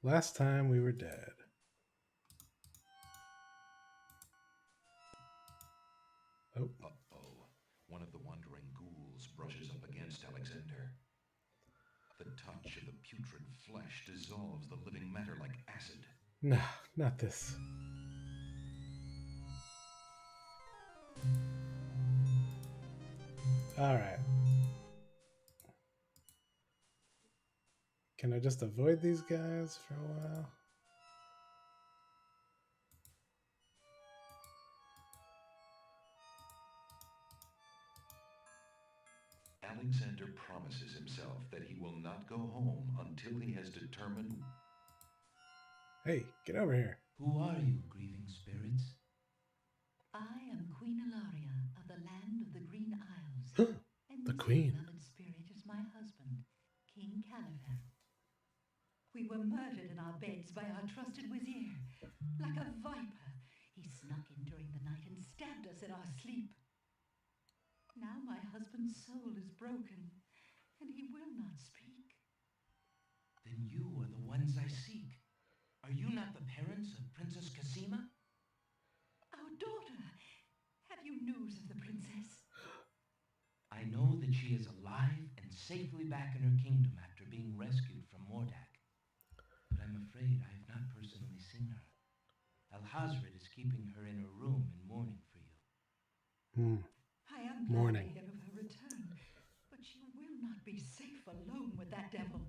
Last time we were dead. Oh, Uh-oh. One of the wandering ghouls brushes up against Alexander. The touch of the putrid flesh dissolves the living matter like acid. no, not this. Alright. Can I just avoid these guys for a while? Alexander promises himself that he will not go home until he has determined. Hey, get over here. Who are you, grieving spirits? I am Queen Ilaria of the land of the Green Isles, and The this Queen. beloved spirit is my husband, King Caliban. We were murdered in our beds by our trusted vizier. Like a viper, he snuck in during the night and stabbed us in our sleep. Now my husband's soul is broken, and he will not speak. Then you are the ones I seek. Are you not the parents of Princess Cassima? Our daughter! Have you news of the princess? I know that she is alive and safely back in her kingdom after being rescued from Mordak. But I'm afraid I have not personally seen her. Alhazred is keeping her in her room in mourning for you. Hmm. I am glad Morning. to hear of her return, but she will not be safe alone with that devil.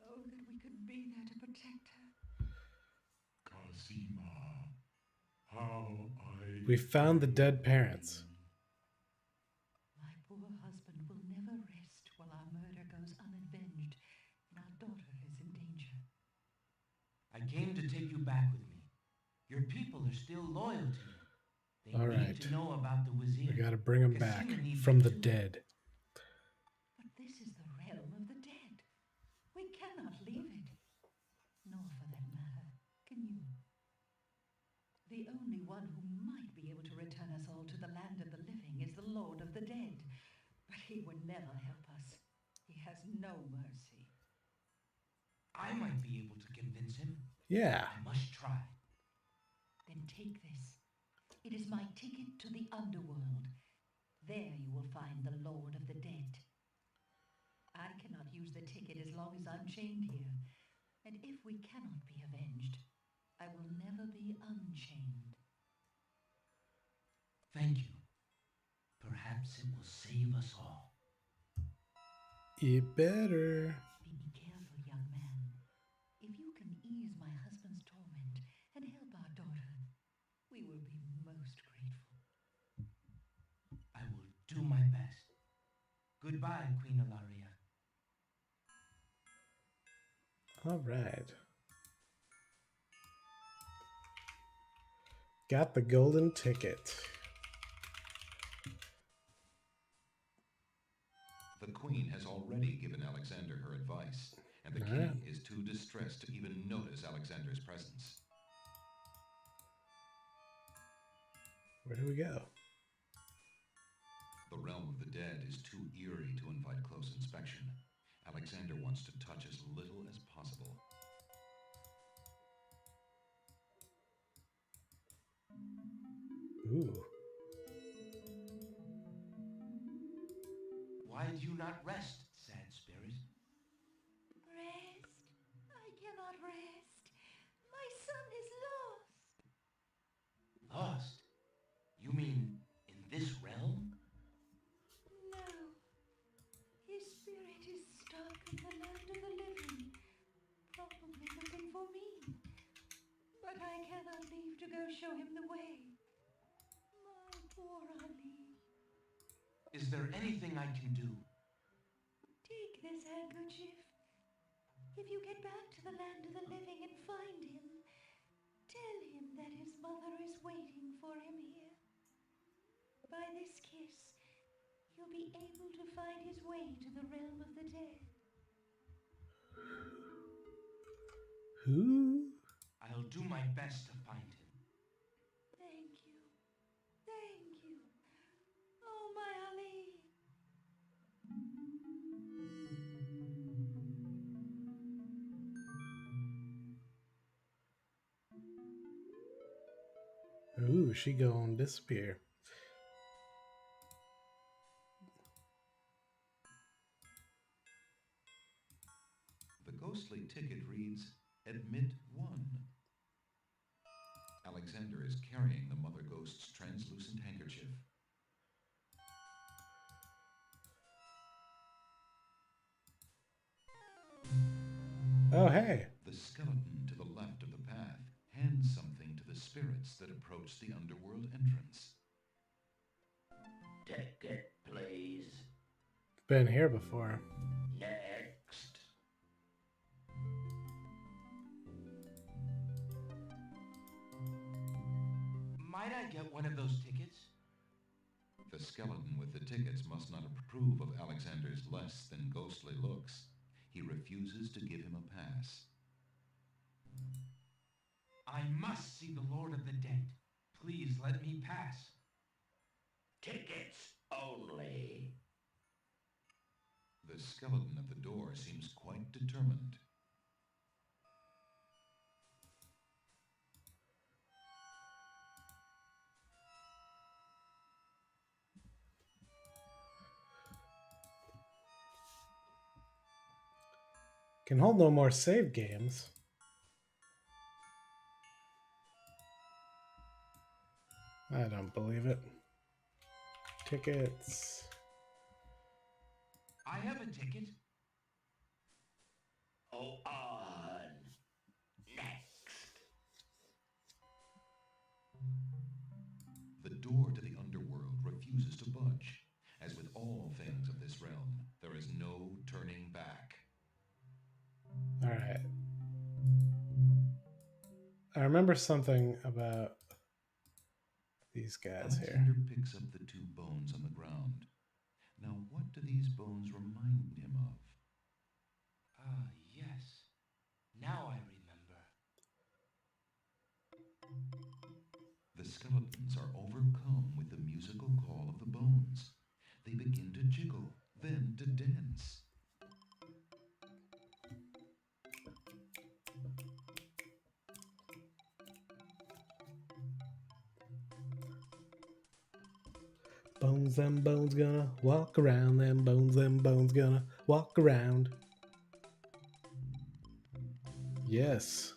Oh, that we could be there to protect her. Cassima, how I. We found the dead parents. My poor husband will never rest while our murder goes unavenged and our daughter is in danger. I came to take you back with me. Your people are still loyal to you. They All need right. to know about the We Wazir. gotta bring him back Cassima needs from you the too. dead. But this is the realm of the dead. We cannot leave it. Nor, for that matter, can you. The only one who might be able to return us all to the land of the living is the Lord of the Dead. But he would never help us. He has no mercy. I might be able to convince him. Yeah. I must try. Then take this. It is my ticket to the underworld. There you will find the Lord of the Dead. I cannot use the ticket as long as I'm chained here. And if we cannot be avenged, I will never be unchained. Thank you. Perhaps it will save us all. You better. Be careful, young man. If you can ease my husband's torment and help our daughter, we will be most grateful. I will do my best. Goodbye, Queen Ilaria. All right. Got the golden ticket. The queen has already given Alexander her advice, and the All right. king is too distressed to even notice Alexander's presence. Where do we go? The realm of the dead is too eerie to invite close inspection. Alexander wants to touch as little as possible. Ooh. Why do you not rest, sad spirit? Rest? I cannot rest. My son is lost. Lost? You mean in this realm? No. His spirit is stuck in the land of the living, probably looking for me. But I cannot leave to go show him the way. My poor Ali. Is there anything I can do? Take this handkerchief. If you get back to the land of the living and find him, tell him that his mother is waiting for him here. By this kiss, he'll be able to find his way to the realm of the dead. Who? I'll do my best to find him. Thank you. Thank you. Oh, my Ali. Ooh, she gonna disappear. The ghostly ticket reads, Admit 1. Alexander is carrying the mother ghost's translucent handkerchief. Oh, hey. The skeleton to the left of the path hands something to the spirits that approach the underworld entrance. Ticket, please. Been here before. Next. Might I get one of those tickets? The skeleton with the tickets must not approve of Alexander's less than ghostly looks. He refuses to give him a pass. I must see the Lord of the Dead. Please let me pass. Tickets only. The skeleton at the door seems quite determined. Can hold no more save games. I don't believe it. Tickets. I have a ticket. Oh, on. Next. The door to the underworld refuses to budge. As with all things of this realm, there is no turning back. All right. I remember something about these guys here. Alexander picks up the two bones on the ground. Now, what do these bones remind him of? Ah, yes. Now I remember. The skeletons are overcome with the musical call of the bones. They begin to jiggle, then to dance. Bones, them bones gonna walk around. Them bones gonna walk around. Yes.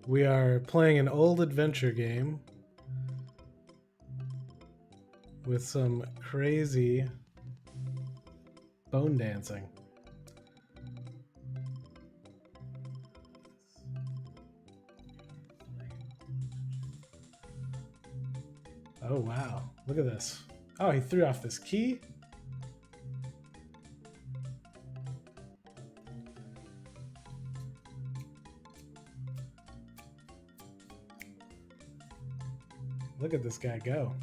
We are playing an old adventure game with some crazy bone dancing. Oh, wow. Look at this. Oh, he threw off this key? Look at this guy go.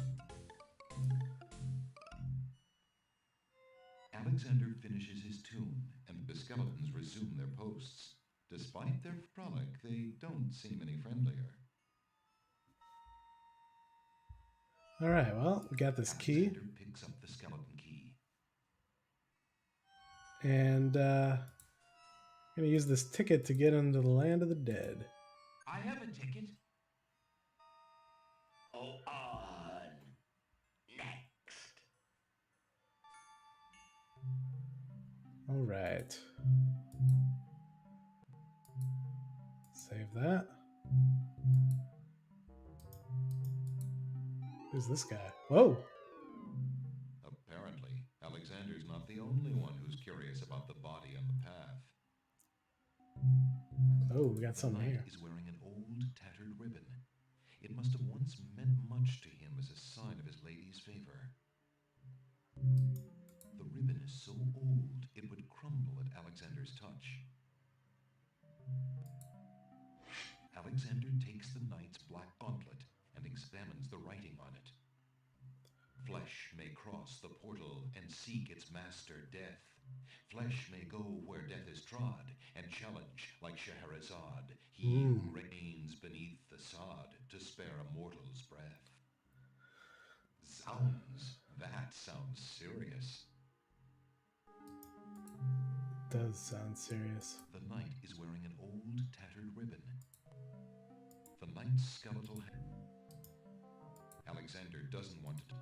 Alexander finishes his tune, and the skeletons resume their posts. Despite their frolic, they don't seem any friendlier. All right, well, we got this key. Alexander picks up the skeleton key. And I'm going to use this ticket to get into the land of the dead. I have a ticket. Oh, on. Next. All right. Save that. Who's this guy? Whoa! Apparently, Alexander's not the only one who's curious about the body on the path. Oh, we got The something knight here. is wearing an old, tattered ribbon. It must have once meant much to him as a sign of his lady's favor. The ribbon is so old, it would crumble at Alexander's touch. Alexander takes the knight's black gauntlet and examines the writing on it. Flesh may cross the portal and seek its master, death. Flesh may go where death is trod and challenge like Scheherazade, he who reigns beneath the sod to spare a mortal's breath. Zounds, that sounds serious. Does sound serious. The knight is wearing an old, tattered ribbon. The knight's skeletal head. Alexander doesn't want to.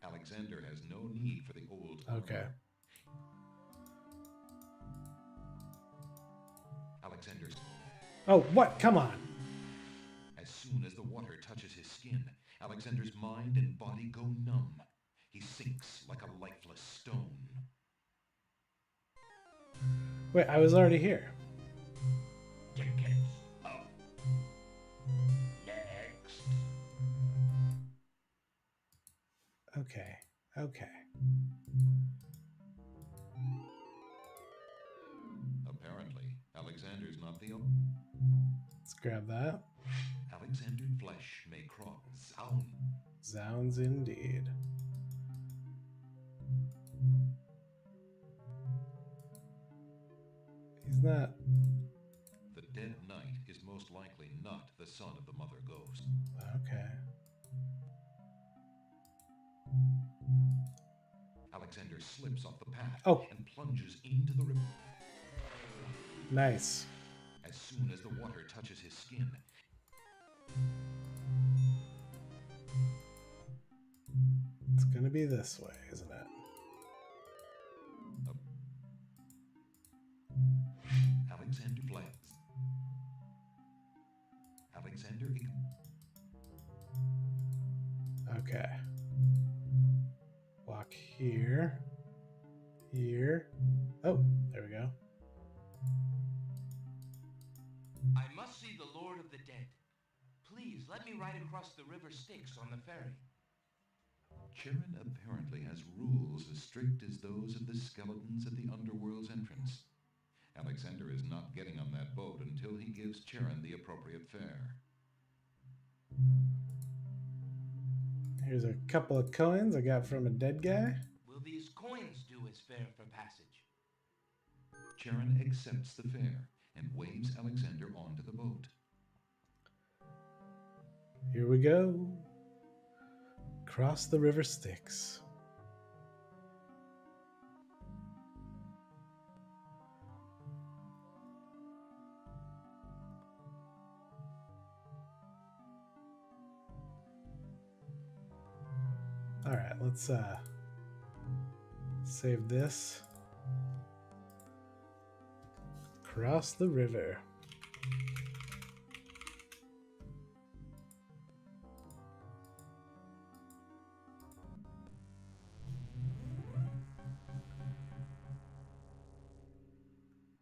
Alexander has no need for the old Okay. armor. Alexander's. Oh, what? Come on. As soon as the water touches his skin, Alexander's mind and body go numb. He sinks like a lifeless stone. Wait, I was already here. Tickets up. Next. Okay. Okay. Apparently, Alexander's not the Let's grab that. Alexander flesh may cross. Sound. Zounds indeed. He's not. The dead knight is most likely not the son of the mother ghost. Okay. Alexander slips off the path Oh. and plunges into the river. Nice. As soon as the water touches his skin, It's gonna be this way, isn't it? Alexander flies. Alexander. Okay. Walk here. Here. Oh, there we go. I must see the Lord of the Dead. Please let me ride across the river Styx on the ferry. Charon apparently has rules as strict as those of the skeletons at the underworld's entrance. Alexander is not getting on that boat until he gives Charon the appropriate fare. Here's a couple of coins I got from a dead guy. Will these coins do as fare for passage? Charon accepts the fare and waves Alexander onto the boat. Here we go. Cross the river Styx. All right, let's save this. Cross the river.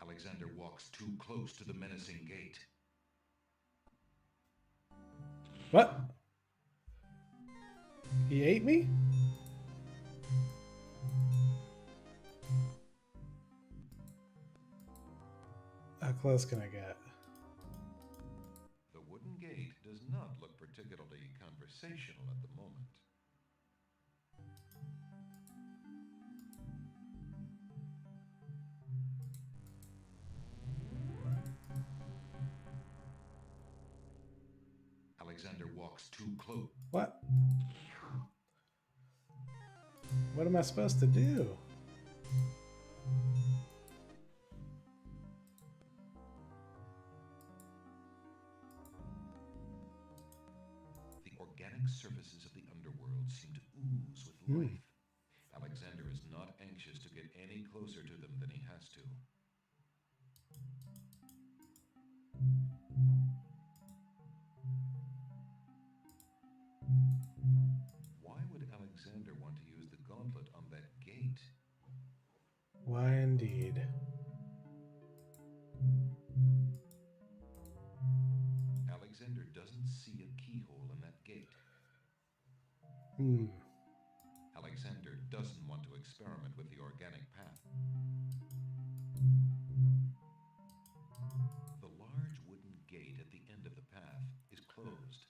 Alexander walks too close to the menacing gate. What? He ate me? How close can I get? The wooden gate does not look particularly conversational at the moment. Alexander walks too close. What? What am I supposed to do? The organic surfaces of the underworld seem to ooze with life. Alexander is not anxious to get any closer to them than he has to. Why would Alexander want to use the gauntlet on that gate? Why indeed? Alexander doesn't see a keyhole in that gate. Alexander doesn't want to experiment with the organic path. The large wooden gate at the end of the path is closed.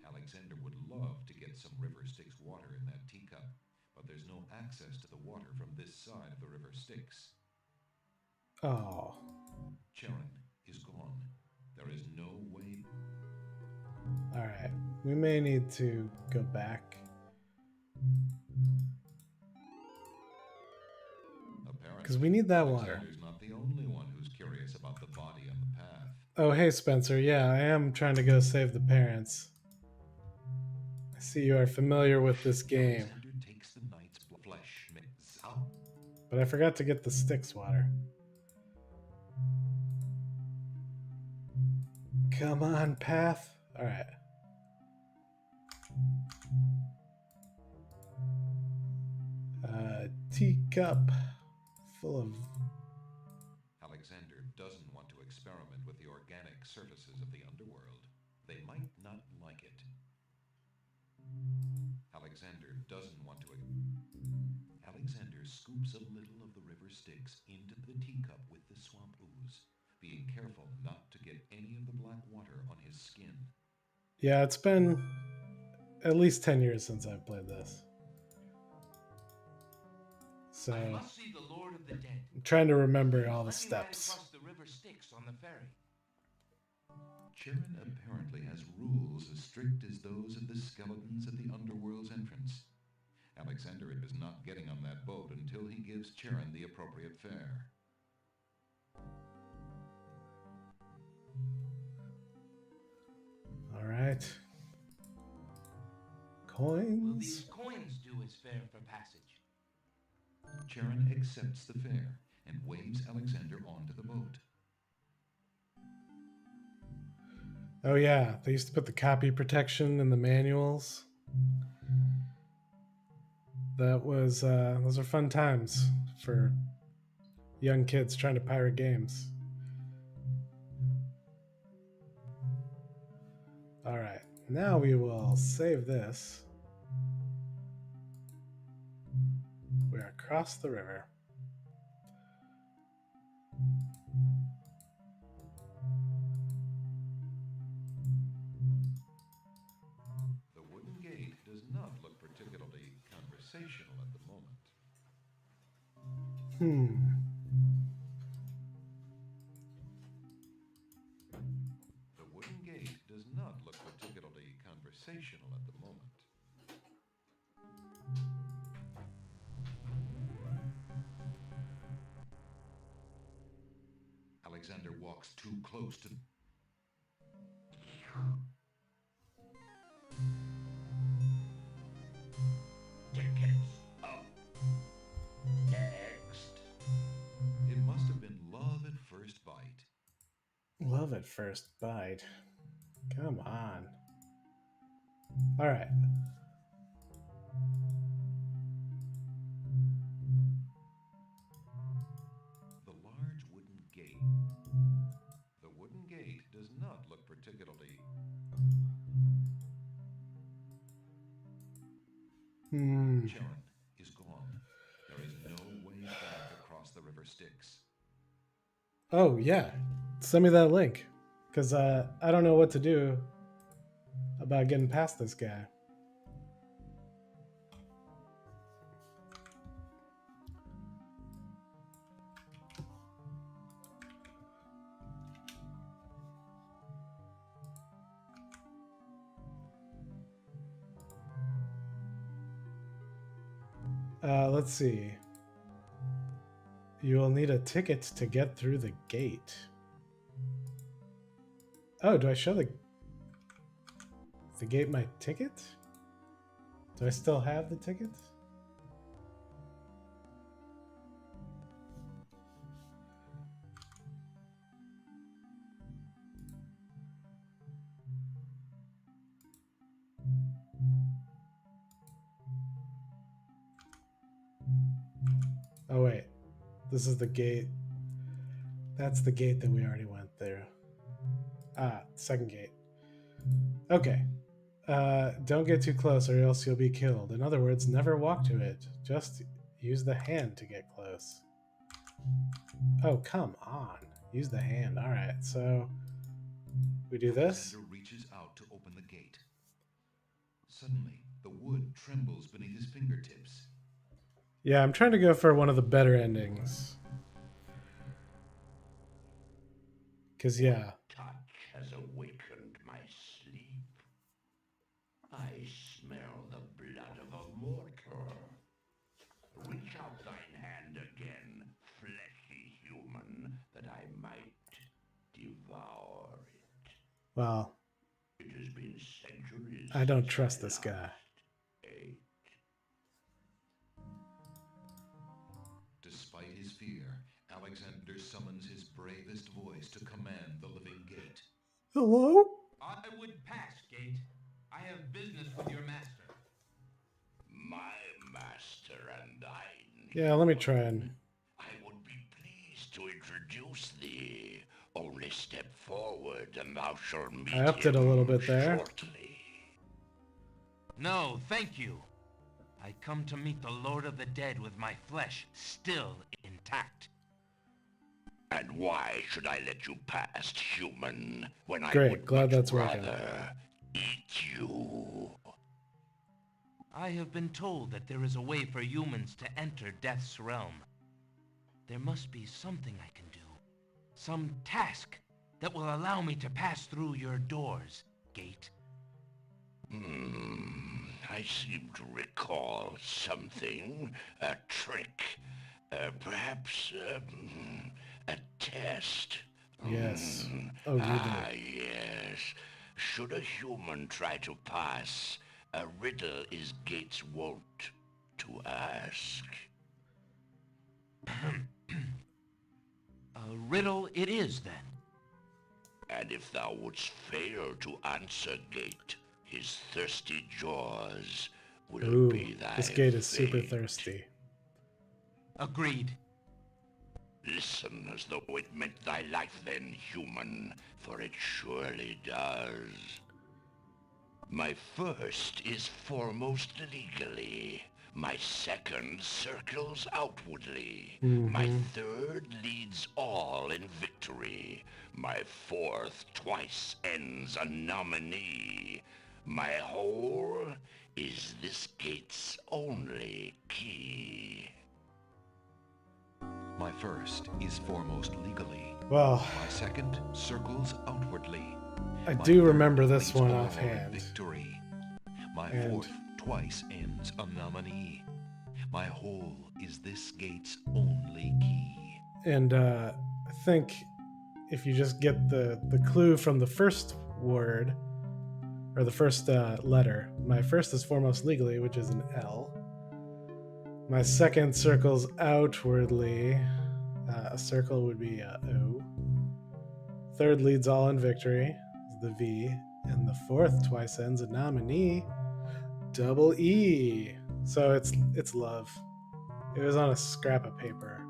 Alexander would love to get some river Styx water in that teacup, but there's no access to the water from this side of the river Styx. Oh. Charon is gone. There is no way. Alright. We may need to go back. Because we need that water. Alexander's not the only one who's curious about the body on the path. Oh, hey, Spencer. Yeah, I am trying to go save the parents. I see you are familiar with this game. Alexander takes the knight's flesh. But I forgot to get the Styx water. Come on, path. Alright. Teacup full of... Alexander doesn't want to experiment with the organic surfaces of the underworld. They might not like it. Alexander doesn't want to... Alexander scoops a little of the river Styx into the teacup with the swamp ooze, being careful not to get any of the black water on his skin. Yeah, it's been at least 10 years since I've played this. So I must see the Lord of the Dead. I'm trying to remember Please all the let me ride steps. across the river Styx on the ferry. Charon apparently has rules as strict as those of the skeletons at the underworld's entrance. Alexander is not getting on that boat until he gives Charon the appropriate fare. All right. Will these Coins. coins do as fare for passage? Charon accepts the fare and waves Alexander onto the boat. Oh yeah, they used to put the copy protection in the manuals. That was those are fun times for young kids trying to pirate games. All right, now we will save this. We're across the river. The wooden gate does not look particularly conversational at the moment. The wooden gate does not look particularly conversational at the moment. Alexander walks too close to... Tickets up. Next. It must have been love at first bite. Love at first bite. Come on. All right. The large wooden gate. The wooden gate does not look particularly... Charon is gone. There is no way back across the river Styx. Oh yeah, send me that link, because I don't know what to do about getting past this guy. Let's see. You will need a ticket to get through the gate. Oh, do I show the gate my ticket? Do I still have the ticket? Oh wait, this is the gate. That's the gate that we already went through. Ah, second gate. Okay. Don't get too close or else you'll be killed. In other words, never walk to it. Just use the hand to get close. Oh, come on. Use the hand. All right, so we do this. Alexander reaches out to open the gate. Suddenly, the wood trembles beneath his fingertips. Yeah, I'm trying to go for one of the better endings. Because, yeah. Touch has awakened my sleep. I smell the blood of a mortal. Reach out thine hand again, fleshy human, that I might devour it. Well, It has been centuries I don't since trust I this guy. last ate. Despite his fear, Alexander summons his bravest voice to command the living gate. Hello? I would pass, Gate. I have business with your master. My master and thine. Yeah, let me try and... I would be pleased to introduce thee. Only step forward and thou shalt meet I upped it a little bit there. shortly. No, thank you. I come to meet the Lord of the Dead with my flesh still intact. And why should I let you past, human, when I Great, would glad much that's working. rather eat you? I have been told that there is a way for humans to enter Death's realm. There must be something I can do. Some task that will allow me to pass through your doors, Gate. I seem to recall something. A trick. Perhaps a test. Yes. Oh, you do. Yes. Should a human try to pass, a riddle is Gates wont to ask. A riddle it is, then. And if thou wouldst fail to answer Gate, his thirsty jaws will Ooh, be thy this gate is super fate. thirsty. Agreed. Listen as though it meant thy life then, human, for it surely does. My first is foremost legally. My second circles outwardly. My third leads all in victory. My fourth twice ends a nominee. My whole is this gate's only key. My first is foremost legally. Well, My second circles outwardly. I My do third remember this leads one all in offhand. Victory. My And- fourth twice ends a nominee. My whole is this gate's only key. And I think if you just get the clue from the first word, or the first letter, my first is foremost legally, which is an L. My second circles outwardly. A circle would be a O. Third leads all in victory, is the V. And the fourth twice ends a nominee, double E. So it's love. It was on a scrap of paper.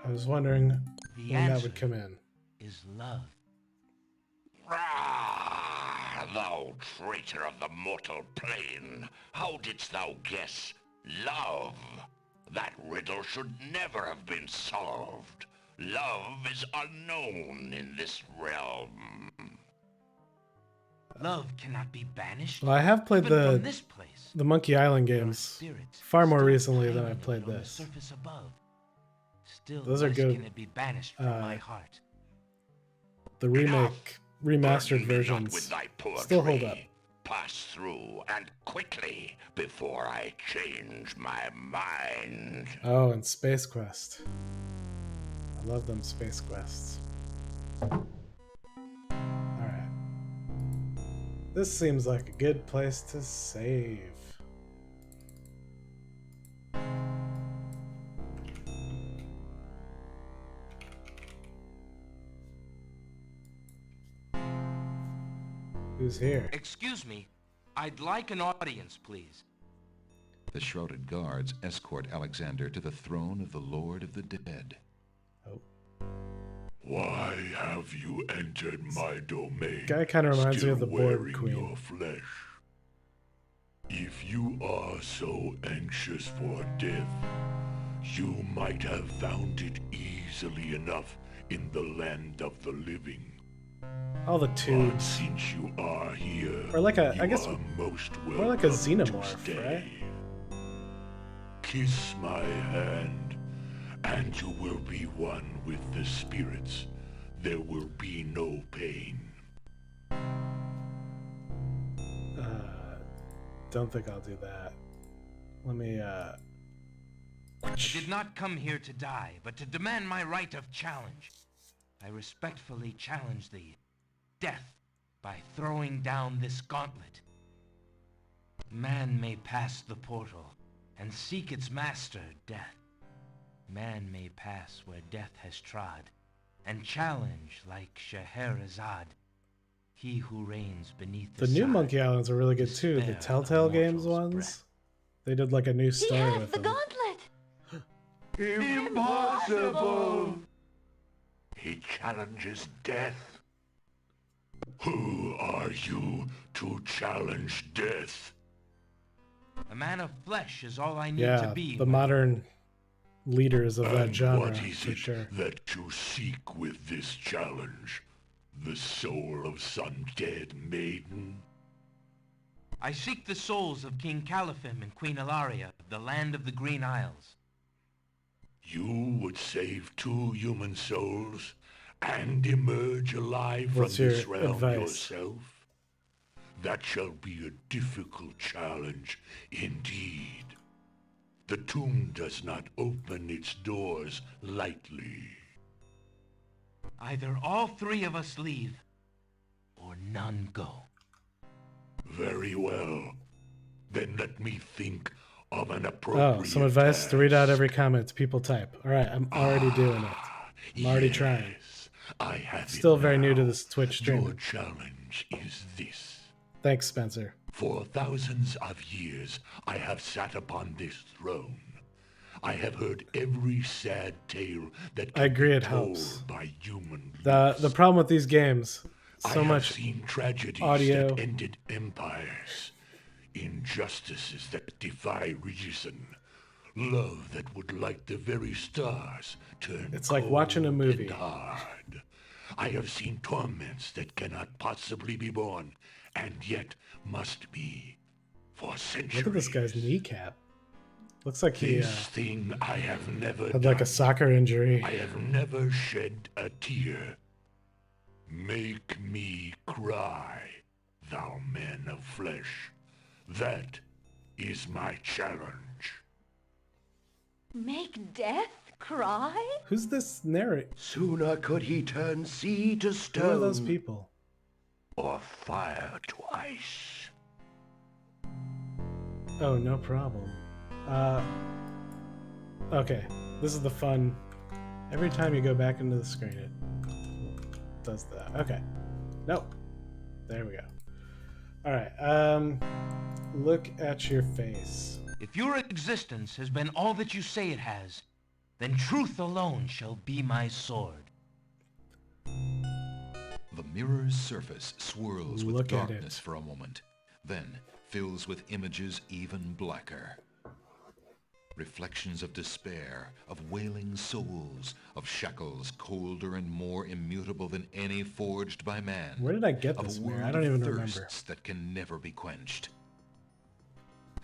I was wondering The when that answer would come in. is love. Ah, thou traitor of the mortal plane, how didst thou guess love? That riddle should never have been solved. Love is unknown in this realm. Love cannot be banished. Well, I have played even from this place. the Monkey Island There are games spirits far more still recently than pining I've played on the this. surface above. Still Those are less good. can it be banished from my heart. The remake, remastered Burden me not versions with thy poetry. still hold up. Pass through, and quickly, before I change my mind. Oh, and Space Quest. I love them Space Quests. Alright. This seems like a good place to save. Who's here? Excuse me. I'd like an audience, please. The shrouded guards escort Alexander to the throne of the Lord of the Dead. Oh. Why have you entered my domain? Guy kind of reminds me still of the Borg wearing Queen. your flesh? If you are so anxious for death, you might have found it easily enough in the land of the living. All the But tubes. since you are here, Or like a, you I guess, are most more like a welcome to xenomorph, stay. right? Kiss my hand, And you will be one with the spirits. There will be no pain. Don't think I'll do that. Let me, I did not come here to die, but to demand my right of challenge. I respectfully challenge thee, death, by throwing down this gauntlet. Man may pass the portal and seek its master, death. Man may pass where death has trod, and challenge like Scheherazade, he who reigns beneath the the new sod, Monkey Islands are really good to too. The spare a Telltale Games mortal's ones. breath. They did like a new He story has with the them. gauntlet! Impossible! He challenges death. Who are you to challenge death? A man of flesh is all I need to Yeah, be. the my modern leaders of that And genre, what is for it sure. that you seek with this challenge? The soul of some dead maiden? I seek the souls of King Califim and Queen Ilaria, the land of the Green Isles. You would save 2 human souls and emerge alive What's from your this realm advice? yourself? That shall be a difficult challenge indeed. The tomb does not open its doors lightly. Either all 3 of us leave, or none go. Very well. Then let me think of an appropriate Oh, some advice to read out task. every comment people type. All right, I'm already doing it. I'm already trying. Yes, I have Still it very new to now. this Twitch Your streaming. challenge is this. Thanks, Spencer. For thousands of years, I have sat upon this throne. I have heard every sad tale that I can agree, be it told helps. by human The lips. problem with these games, I so have much seen tragedies audio. that ended empires, injustices that defy reason, love that would light the very stars turn It's like watching a cold movie. and hard. I have seen torments that cannot possibly be borne, and yet must be for centuries. Look at this guy's kneecap. Looks like he This thing I have never had like a done. soccer injury. I have never shed a tear. Make me cry, thou man of flesh. That is my challenge. Make death cry? Who's this narrate? Sooner could he turn sea to Who are those people? or fire to ice. Oh, no problem. Okay. This is the fun. Every time you go back into the screen, it does that. Okay. Nope. There we go. All right. Look at your face. If your existence has been all that you say it has, then truth alone shall be my sword. The mirror's surface swirls with Look at darkness it. for a moment, then fills with images even blacker. Reflections of despair, of wailing souls, of shackles colder and more immutable than any forged by man. Where did I get of this a mirror? world I don't of even thirsts remember. that can never be quenched.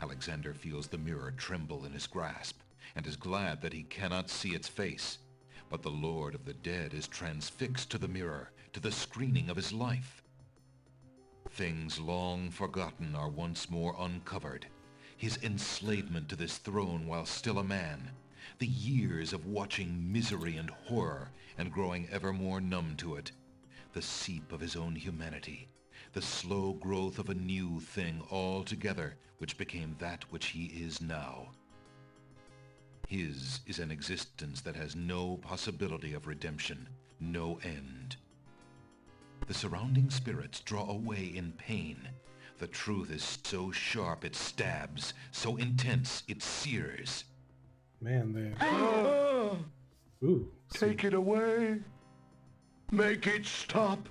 Alexander feels the mirror tremble in his grasp, and is glad that he cannot see its face. But the Lord of the Dead is transfixed to the mirror, to the screening of his life. Things long forgotten are once more uncovered. His enslavement to this throne while still a man, the years of watching misery and horror and growing ever more numb to it, the seep of his own humanity, the slow growth of a new thing altogether which became that which he is now. His is an existence that has no possibility of redemption, no end. The surrounding spirits draw away in pain. The truth is so sharp it stabs, so intense it sears. Man, they. Ooh. Take it away. Make it stop.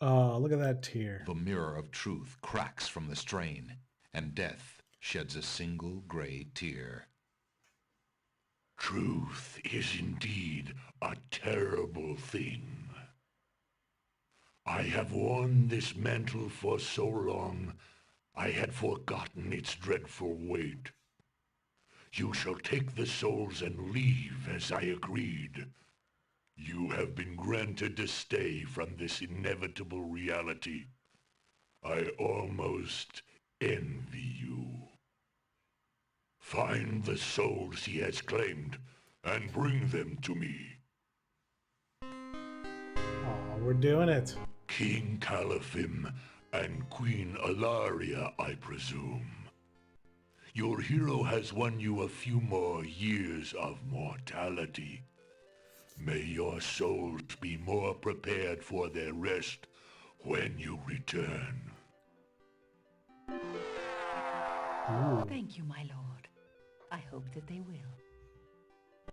Oh, look at that tear. The mirror of truth cracks from the strain, and death sheds a single gray tear. Truth is indeed a terrible thing. I have worn this mantle for so long, I had forgotten its dreadful weight. You shall take the souls and leave as I agreed. You have been granted a stay from this inevitable reality. I almost envy you. Find the souls he has claimed and bring them to me. Oh, we're doing it. King Caliphim and Queen Alaria, I presume. Your hero has won you a few more years of mortality. May your souls be more prepared for their rest when you return. Ooh. Thank you, my lord. I hope that they will.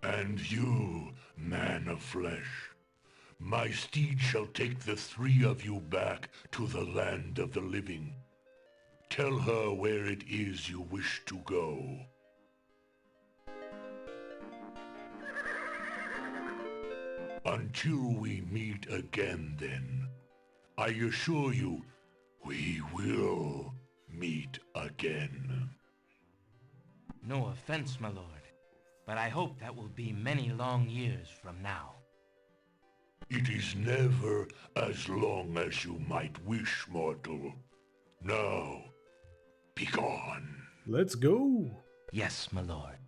And you, man of flesh, my steed shall take the three of you back to the land of the living. Tell her where it is you wish to go. Until we meet again, then, I assure you, we will meet again. No offense, my lord, but I hope that will be many long years from now. It is never as long as you might wish, mortal. Now, begone. Let's go. Yes, my lord.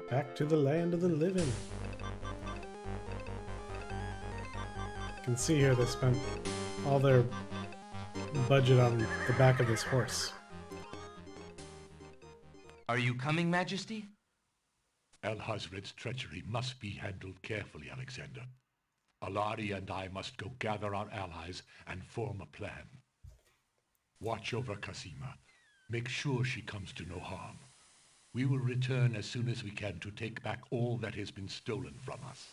Back to the land of the living. You can see here they spent all their budget on the back of this horse. Are you coming, Majesty? Alhazred's treachery must be handled carefully, Alexander. Alari and I must go gather our allies and form a plan. Watch over Casima. Make sure she comes to no harm. We will return as soon as we can to take back all that has been stolen from us.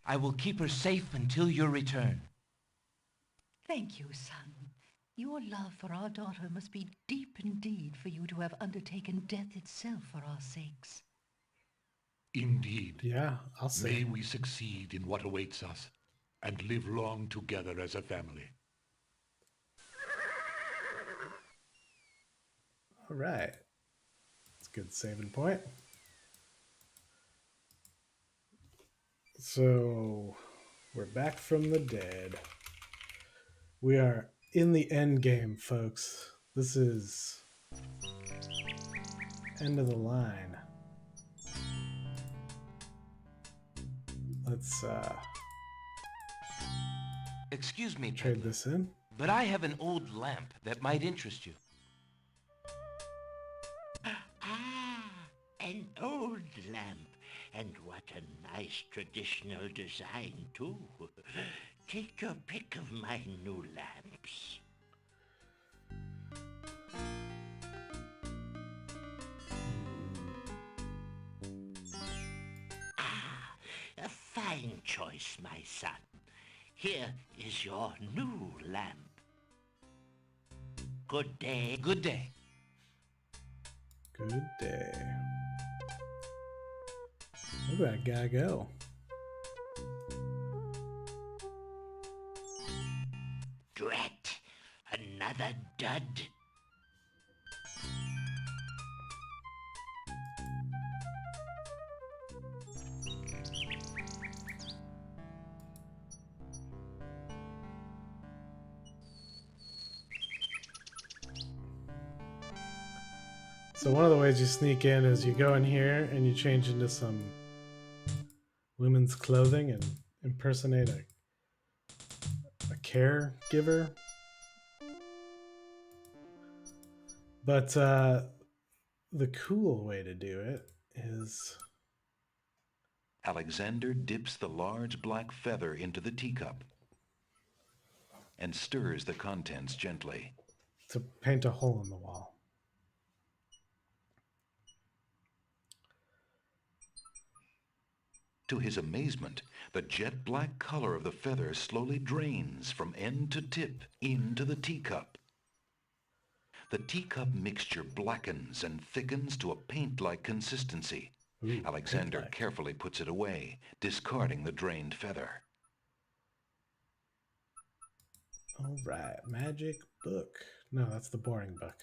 I will keep her safe until your return. Thank you, son. Your love for our daughter must be deep indeed for you to have undertaken death itself for our sakes. Indeed. Yeah, I'll say. May we succeed in what awaits us and live long together as a family. All right. That's a good saving point. So, we're back from the dead. We are in the end game, folks. This is end of the line. Let's Excuse me, trade peddler, this in. but I have an old lamp that might interest you. Ah, an old lamp. And what a nice traditional design, too. Take your pick of my new lamps. Ah, a fine choice, my son. Here is your new lamp. Good day. Good day. Good day. Where did that guy go? Drat, another dud. So one of the ways you sneak in is you go in here and you change into some women's clothing and impersonate a caregiver. But the cool way to do it is... Alexander dips the large black feather into the teacup and stirs the contents gently. to paint a hole in the wall. To his amazement, the jet black color of the feather slowly drains from end to tip into the teacup. The teacup mixture blackens and thickens to a paint-like consistency. Ooh, Alexander paint-like. carefully puts it away, discarding the drained feather. All right, magic book. No, that's the boring book.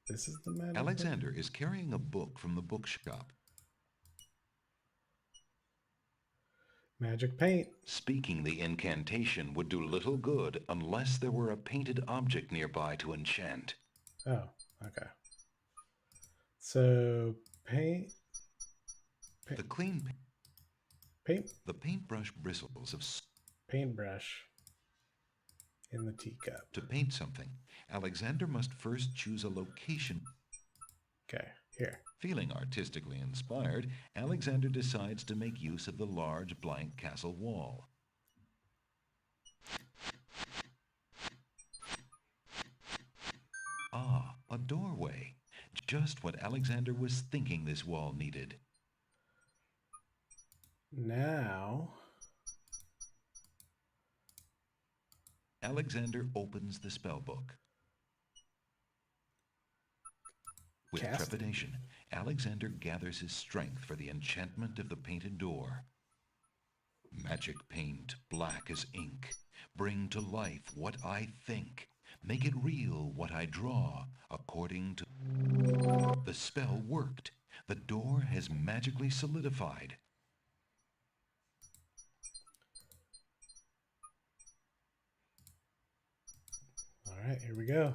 This is the magic book. Alexander is carrying a book from the bookshop. Magic paint. Speaking the incantation would do little good unless there were a painted object nearby to enchant. Oh, okay. So paint. The clean Paint. The paintbrush bristles of Paintbrush in the teacup. To paint something, Alexander must first choose a location. Okay, here. Feeling artistically inspired, Alexander decides to make use of the large blank castle wall. Ah, a doorway. Just what Alexander was thinking this wall needed. Now, Alexander opens the spellbook. With Cast. trepidation, Alexander gathers his strength for the enchantment of the painted door. Magic paint, black as ink. Bring to life what I think. Make it real what I draw, according to... The spell worked. The door has magically solidified. All right, here we go.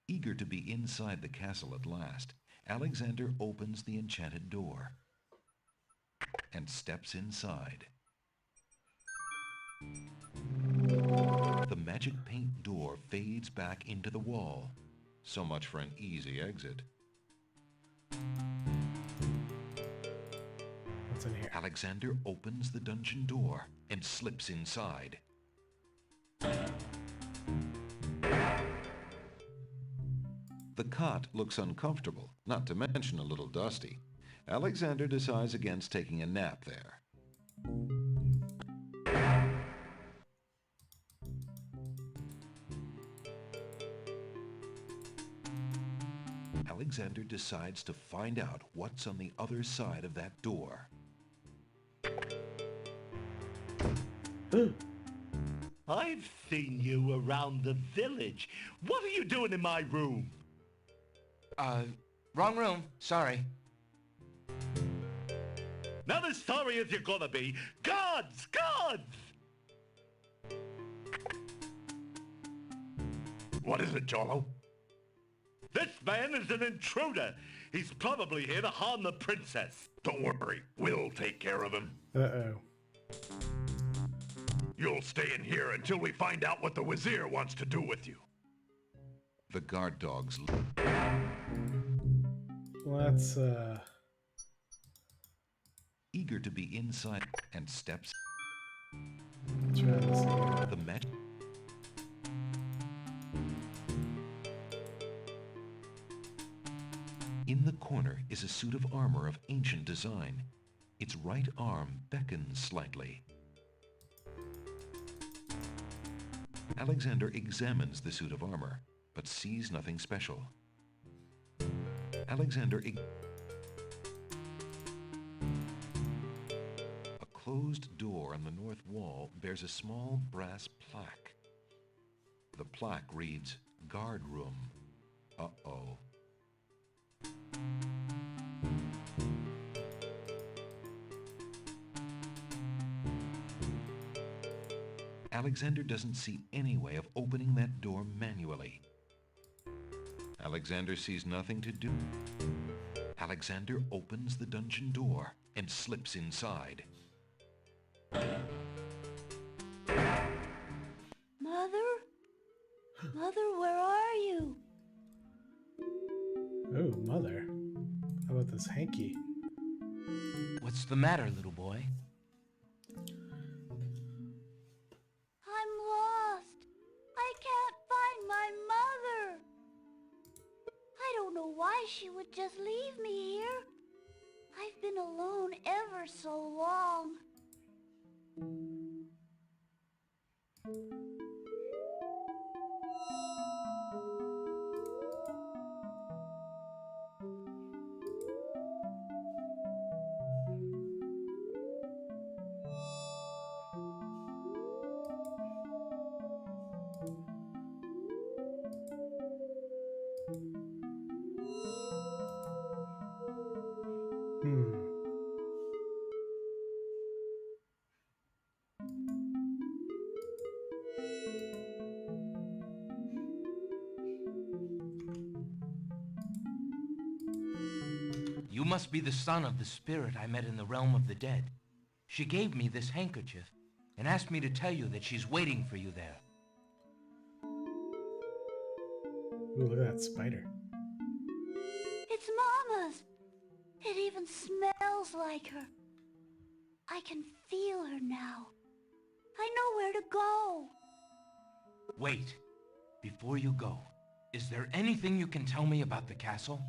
Eager to be inside the castle at last, Alexander opens the enchanted door and steps inside. The magic paint door fades back into the wall. So much for an easy exit. What's in here? Alexander opens the dungeon door and slips inside. The cot looks uncomfortable, not to mention a little dusty. Alexander decides against taking a nap there. Alexander decides to find out what's on the other side of that door. I've seen you around the village. What are you doing in my room? Wrong room. Sorry. Not as sorry as you're gonna be. Gods! Gods! What is it, Jolo? This man is an intruder. He's probably here to harm the princess. Don't worry, we'll take care of him. Uh-oh. You'll stay in here until we find out what the Wazir wants to do with you. The guard dogs... Let's, Eager to be inside and steps... try this again. The magic... In the corner is a suit of armor of ancient design. Its right arm beckons slightly. Alexander examines the suit of armor, but sees nothing special. Alexander... A closed door on the north wall bears a small brass plaque. The plaque reads, "Guard Room." Uh-oh. Alexander doesn't see any way of opening that door manually. Alexander sees nothing to do. Alexander opens the dungeon door and slips inside. Mother? Mother, where are you? Oh, mother. How about this hanky? What's the matter, little boy? I'm lost. I can't find my mother. I don't know why she would just leave me here. I've been alone ever so long. Hmm. You must be the son of the spirit I met in the realm of the dead. She gave me this handkerchief and asked me to tell you that she's waiting for you there. Ooh, look at that spider. It's Mama's. It even smells like her. I can feel her now. I know where to go. Wait, before you go, is there anything you can tell me about the castle?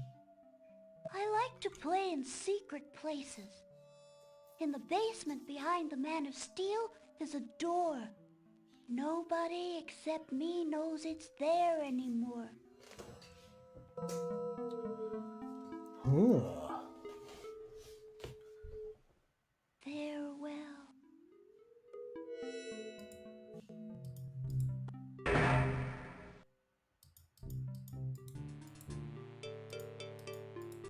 I like to play in secret places. In the basement behind the Man of Steel is a door. Nobody except me knows it's there anymore. Ooh. Farewell.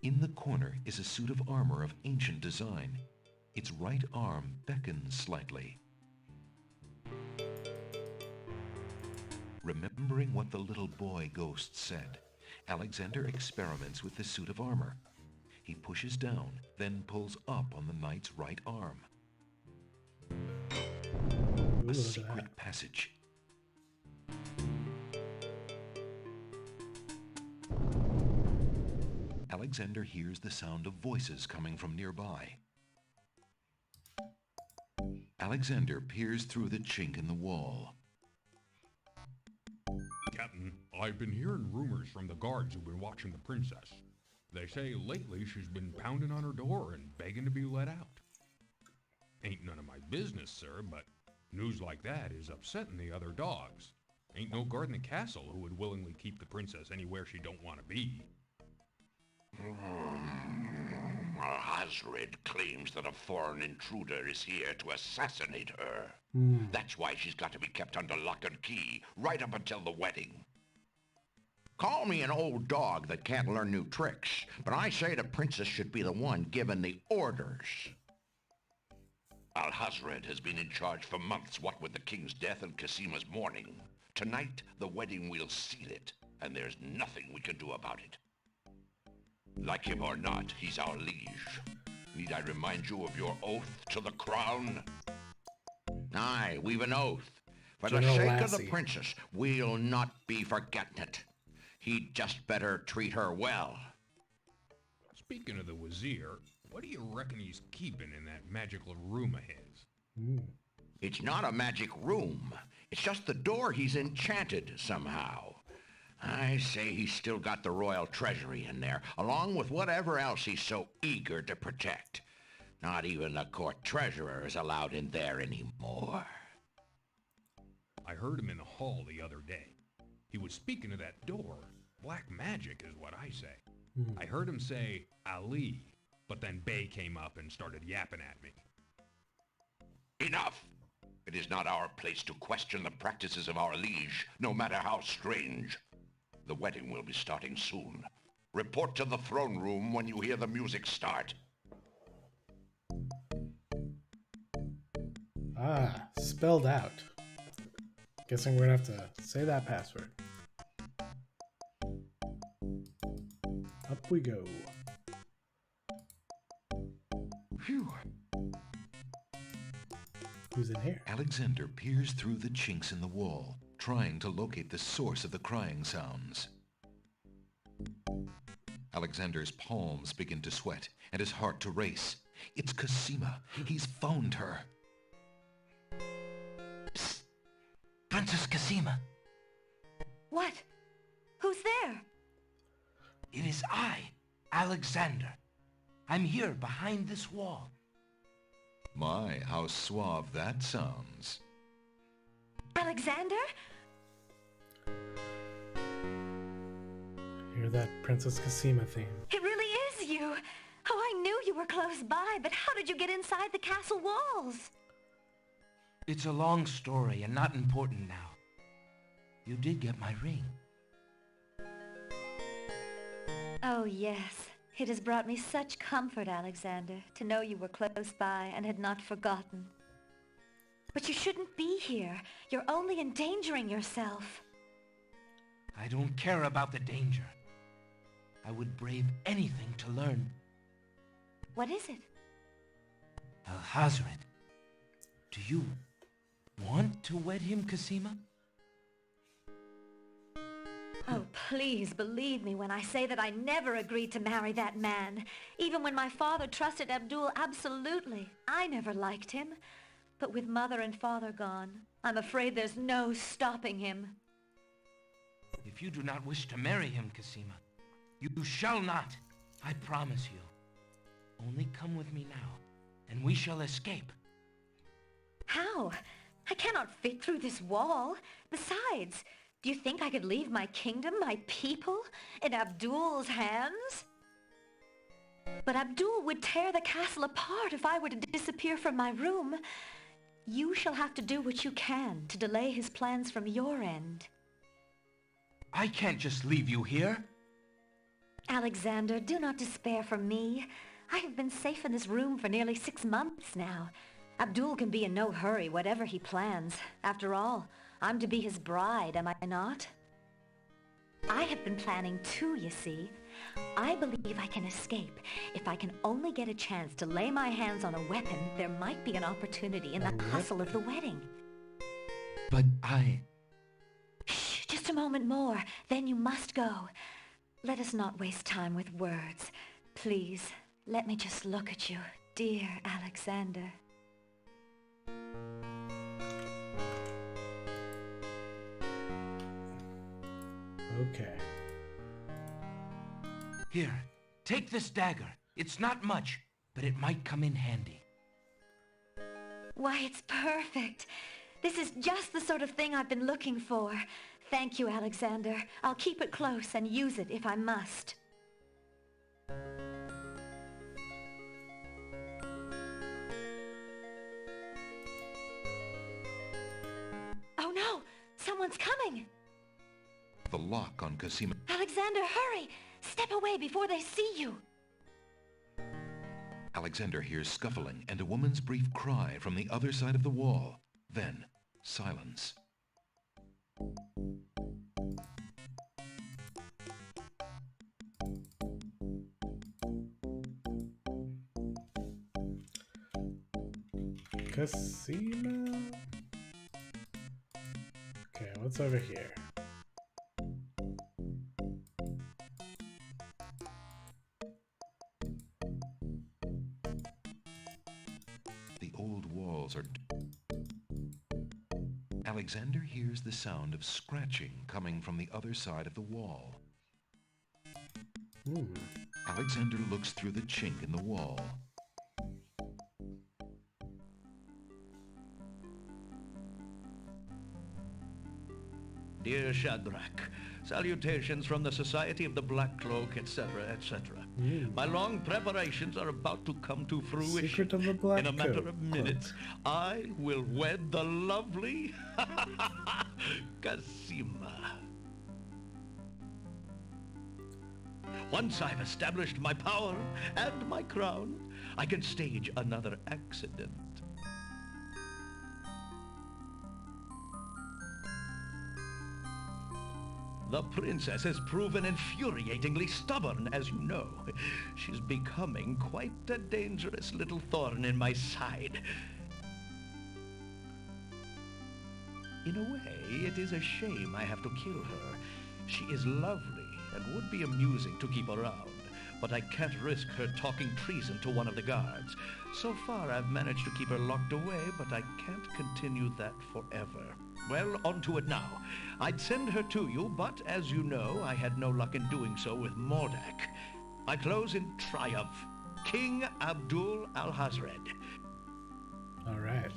In the corner is a suit of armor of ancient design. Its right arm beckons slightly. Remembering what the little boy ghost said, Alexander experiments with the suit of armor. He pushes down, then pulls up on the knight's right arm. Ooh, A look at secret that. passage. Alexander hears the sound of voices coming from nearby. Alexander peers through the chink in the wall. Captain, I've been hearing rumors from the guards who've been watching the princess. They say lately she's been pounding on her door and begging to be let out. Ain't none of my business, sir, but news like that is upsetting the other dogs. Ain't no guard in the castle who would willingly keep the princess anywhere she don't want to be. Alhazred claims that a foreign intruder is here to assassinate her. That's why she's got to be kept under lock and key, right up until the wedding. Call me an old dog that can't learn new tricks, but I say the princess should be the one given the orders. Alhazred has been in charge for months, what with the king's death and Casima's mourning. Tonight, the wedding will seal it, and there's nothing we can do about it. Like him or not, he's our liege. Need I remind you of your oath to the crown? Aye, we've an oath. For General the sake of Lassie. the princess, we'll not be forgetting it. He'd just better treat her well. Speaking of the Wazir, what do you reckon he's keeping in that magical room of his? It's not a magic room. It's just the door he's enchanted somehow. I say he's still got the royal treasury in there, along with whatever else he's so eager to protect. Not even the court treasurer is allowed in there anymore. I heard him in the hall the other day. He was speaking of that door. Black magic is what I say. I heard him say, Ali, but then Bay came up and started yapping at me. Enough! It is not our place to question the practices of our liege, no matter how strange. The wedding will be starting soon. Report to the throne room when you hear the music start. Ah, spelled out. Guessing we're gonna have to say that password. Up we go. Phew. Who's in here? Alexander peers through the chinks in the wall, trying to locate the source of the crying sounds. Alexander's palms begin to sweat and his heart to race. It's Casima. He's found her. Psst! Princess Casima! What? Who's there? It is I, Alexander. I'm here behind this wall. My, how suave that sounds. Alexander? Hear that Princess Casima theme. It really is you. Oh, I knew you were close by, but how did you get inside the castle walls? It's a long story and not important now. You did get my ring. Oh, yes. It has brought me such comfort, Alexander, to know you were close by and had not forgotten. But you shouldn't be here. You're only endangering yourself. I don't care about the danger. I would brave anything to learn. What is it? Alhazred, do you want to wed him, Cosima? Oh, please believe me when I say that I never agreed to marry that man. Even when my father trusted Abdul absolutely. I never liked him. But with mother and father gone, I'm afraid there's no stopping him. If you do not wish to marry him, Cosima, you shall not. I promise you. Only come with me now, and we shall escape. How? I cannot fit through this wall. Besides, do you think I could leave my kingdom, my people, in Abdul's hands? But Abdul would tear the castle apart if I were to disappear from my room. You shall have to do what you can to delay his plans from your end. I can't just leave you here. Alexander, do not despair for me. I have been safe in this room for nearly 6 months now. Abdul can be in no hurry, whatever he plans. After all, I'm to be his bride, am I not? I have been planning too, you see. I believe I can escape. If I can only get a chance to lay my hands on a weapon, there might be an opportunity in the hustle of the wedding. But I... Shh, just a moment more, then you must go. Let us not waste time with words. Please, let me just look at you, dear Alexander. Okay. Here, take this dagger. It's not much, but it might come in handy. Why, it's perfect. This is just the sort of thing I've been looking for. Thank you, Alexander. I'll keep it close and use it if I must. Oh no! Someone's coming! The lock on Cosima. Alexander, hurry! Step away before they see you! Alexander hears scuffling and a woman's brief cry from the other side of the wall. Then, silence. Cosima? Okay, what's over here? The old walls are... Alexander hears the sound of scratching coming from the other side of the wall. Alexander looks through the chink in the wall. Dear Shadrach, salutations from the Society of the Black Cloak, etc., etc. My long preparations are about to come to fruition. Secret of the Black In a matter Cloak. of minutes, I will wed the lovely Cosima. Once I've established my power and my crown, I can stage another accident. The princess has proven infuriatingly stubborn, as you know. She's becoming quite a dangerous little thorn in my side. In a way, it is a shame I have to kill her. She is lovely and would be amusing to keep around, but I can't risk her talking treason to one of the guards. So far, I've managed to keep her locked away, but I can't continue that forever. Well, on to it now. I'd send her to you, but as you know, I had no luck in doing so with Mordak. I close in triumph. King Abdul Alhazred. All right.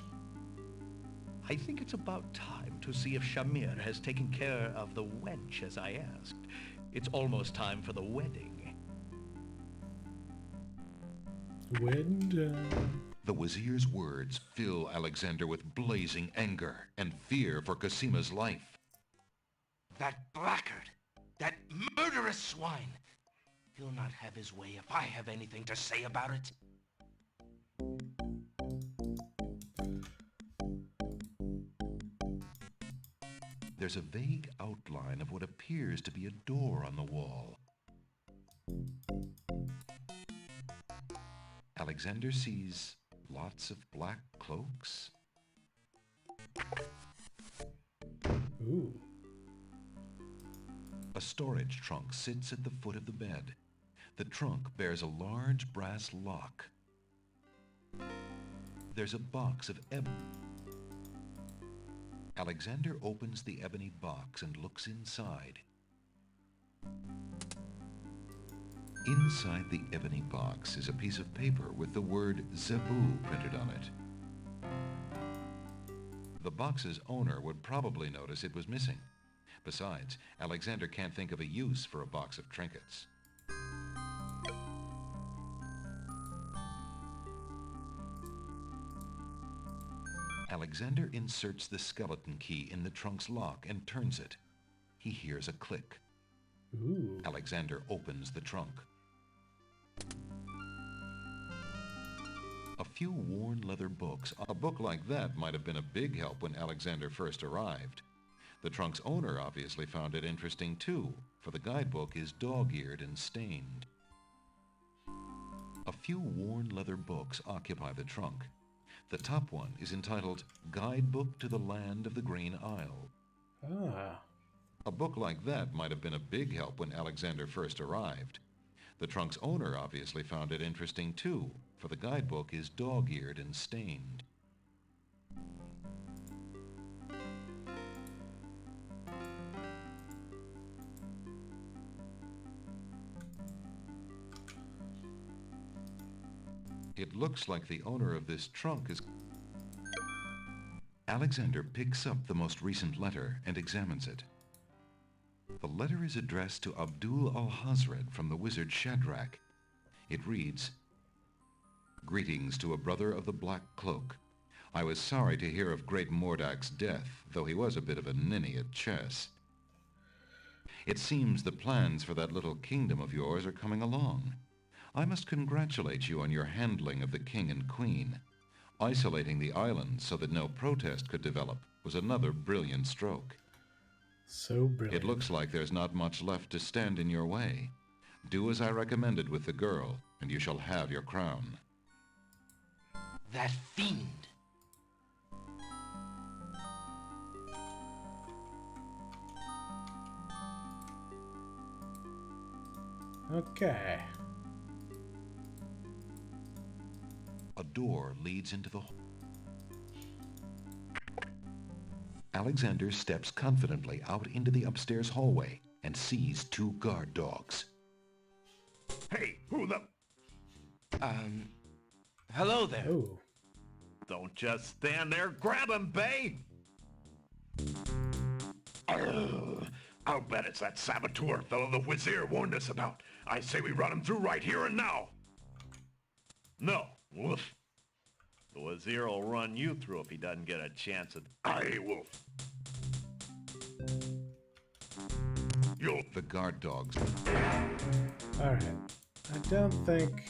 I think it's about time to see if Shamir has taken care of the wench as I asked. It's almost time for the wedding. Window. The Wazir's words fill Alexander with blazing anger and fear for Cosima's life. That blackguard! That murderous swine! He'll not have his way if I have anything to say about it. There's a vague outline of what appears to be a door on the wall. Alexander sees lots of black cloaks. Ooh. A storage trunk sits at the foot of the bed. The trunk bears a large brass lock. There's a box of ebony. Alexander opens the ebony box and looks inside. Inside the ebony box is a piece of paper with the word Zebu printed on it. The box's owner would probably notice it was missing. Besides, Alexander can't think of a use for a box of trinkets. Alexander inserts the skeleton key in the trunk's lock and turns it. He hears a click. Ooh. Alexander opens the trunk. A few worn leather books. A book like that might have been a big help when Alexander first arrived. The trunk's owner obviously found it interesting too, for the guidebook is dog-eared and stained. A few worn leather books occupy the trunk. The top one is entitled Guidebook to the Land of the Green Isle. Ah. A book like that might have been a big help when Alexander first arrived. The trunk's owner obviously found it interesting too, for the guidebook is dog-eared and stained. It looks like the owner of this trunk is... Alexander picks up the most recent letter and examines it. The letter is addressed to Abdul al-Hazred from the wizard Shadrach. It reads, "Greetings to a brother of the Black Cloak. I was sorry to hear of great Mordak's death, though he was a bit of a ninny at chess. It seems the plans for that little kingdom of yours are coming along. I must congratulate you on your handling of the king and queen. Isolating the island so that no protest could develop was another brilliant stroke. So brilliant. It looks like there's not much left to stand in your way. Do as I recommended with the girl, and you shall have your crown." That fiend! Okay. A door leads into the hall. Alexander steps confidently out into the upstairs hallway and sees two guard dogs. Hey, who the... Hello there. Oh. Don't just stand there. Grab him, Bay! I'll bet it's that saboteur fellow the Wazir warned us about. I say we run him through right here and now. No. Woof. The Wazir will run you through if he doesn't get a chance at... Aye, Wolf. You'll... The guard dogs. Alright. I don't think...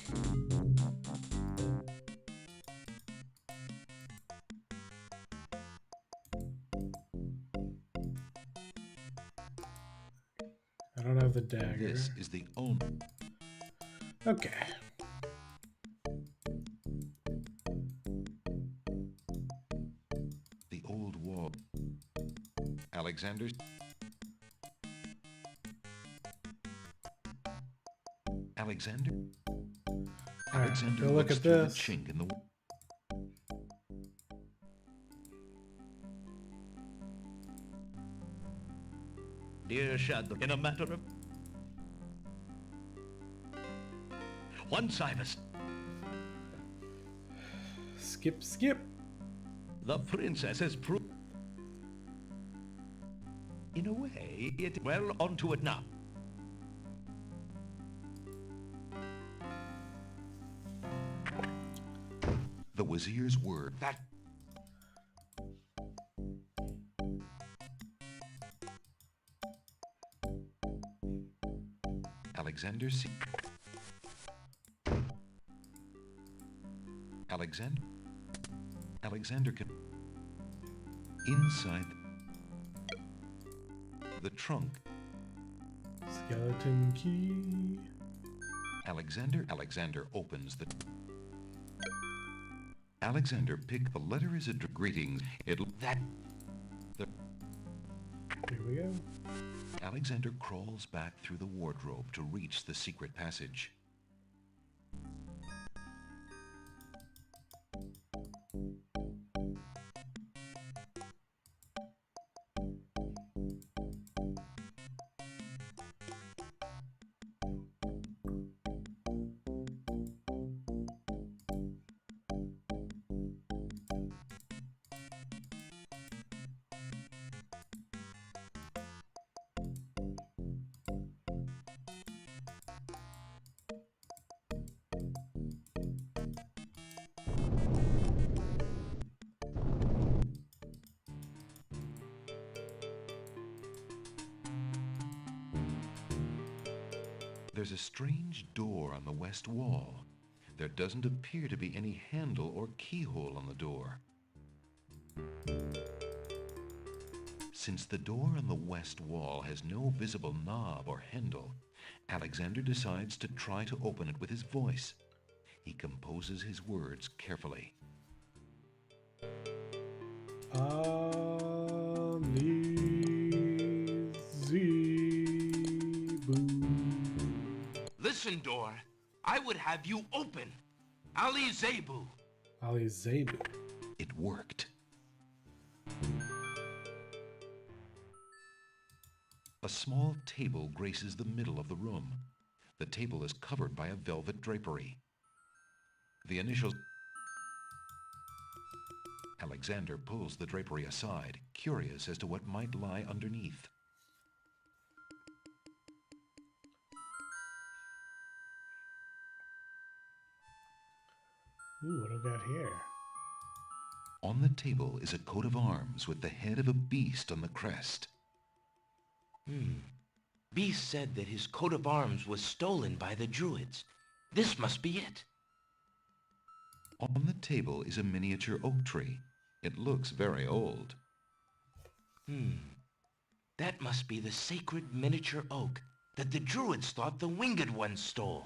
I don't have the dagger. This is the only... Okay. The old wall. Alexander's... Alexander? Alright, Alexander go look looks at through the this. chink in the... Dear Shadow, in a matter of... Once I was... Skip, skip. The princess has proved... In a way, it... Well, onto it now. The Wazir's word. That... Alexander see. Alexander can. Inside the trunk. Skeleton key. Alexander opens the. Alexander pick the letter is a greetings. That Here we go. Alexander crawls back through the wardrobe to reach the secret passage. There's a strange door on the west wall. There doesn't appear to be any handle or keyhole on the door. Since the door on the west wall has no visible knob or handle, Alexander decides to try to open it with his voice. He composes his words carefully. listen, door. I would have you open. Ali Zebu. Ali Zebu. It worked. A small table graces the middle of the room. The table is covered by a velvet drapery. The initials... Alexander pulls the drapery aside, curious as to what might lie underneath. Ooh, what do we got here? On the table is a coat of arms with the head of a beast on the crest. Beast said that his coat of arms was stolen by the Druids. This must be it. On the table is a miniature oak tree. It looks very old. That must be the sacred miniature oak that the Druids thought the Winged Ones stole.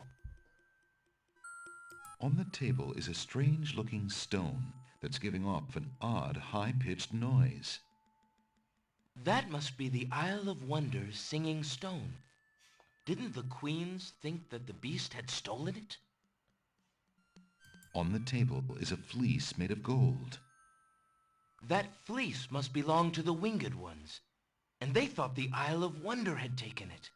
On the table is a strange-looking stone that's giving off an odd, high-pitched noise. That must be the Isle of Wonders singing stone. Didn't the queens think that the beast had stolen it? On the table is a fleece made of gold. That fleece must belong to the Winged Ones, and they thought the Isle of Wonder had taken it.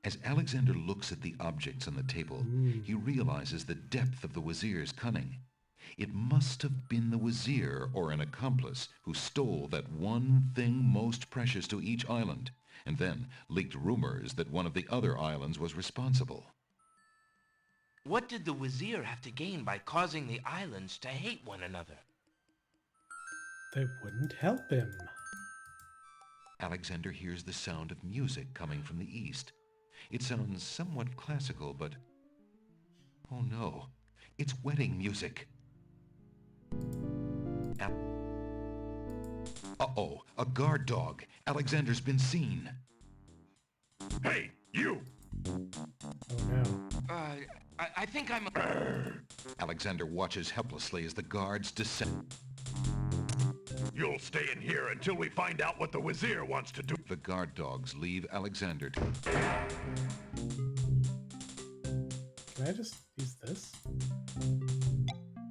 As Alexander looks at the objects on the table, he realizes the depth of the Wazir's cunning. It must have been the Wazir or an accomplice who stole that one thing most precious to each island, and then leaked rumors that one of the other islands was responsible. What did the Wazir have to gain by causing the islands to hate one another? They wouldn't help him. Alexander hears the sound of music coming from the east. It sounds somewhat classical, but... oh no, it's wedding music. Uh-oh, a guard dog. Alexander's been seen. Hey, you! Oh no. I think I'm... Alexander watches helplessly as the guards descend. You'll stay in here until we find out what the Wazir wants to do. The guard dogs leave Alexander to... Can I just use this?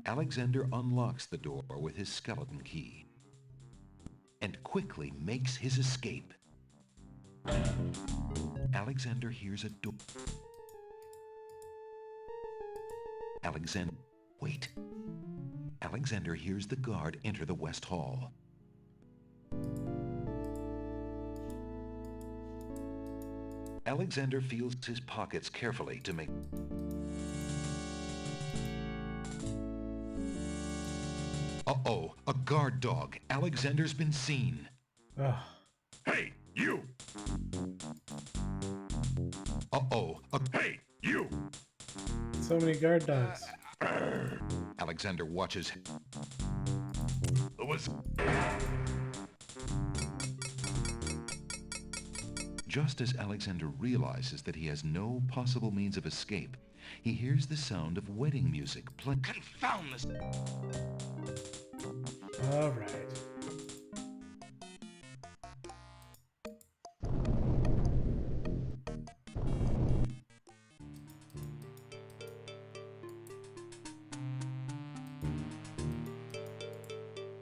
Alexander unlocks the door with his skeleton key and quickly makes his escape. Alexander hears a door. Wait. Alexander hears the guard enter the West Hall. Alexander feels his pockets carefully to make... Uh-oh, a guard dog. Alexander's been seen. Ugh. Hey, you! Uh-oh. Hey, you! So many guard dogs. Alexander watches. Was Just as Alexander realizes that he has no possible means of escape, he hears the sound of wedding music playing. Confound this! All right.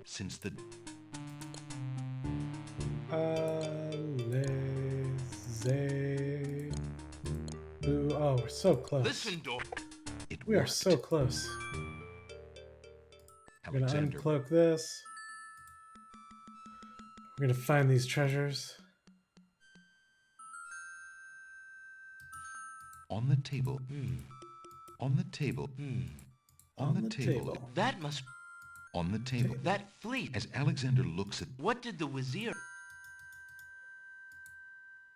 Since the Oh, we're so close. Listen, door. it We are worked, so close. We're gonna Alexander uncloak this. We're gonna find these treasures. on the table. On the table. On the table. That must... On the table. That fleet. As Alexander looks at, What did the Wazir...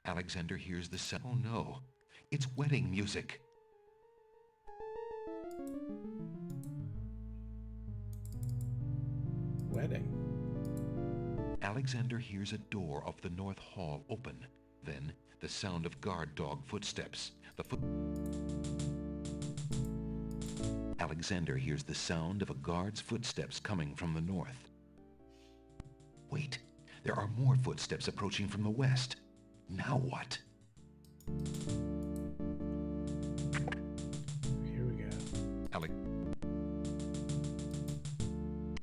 Alexander hears the sound. Oh no, it's wedding music. Wedding. Alexander hears a door of the north hall open. Then the sound of guard dog footsteps. Alexander hears the sound of a guard's footsteps coming from the north. Wait, there are more footsteps approaching from the west. Now what? Here we go.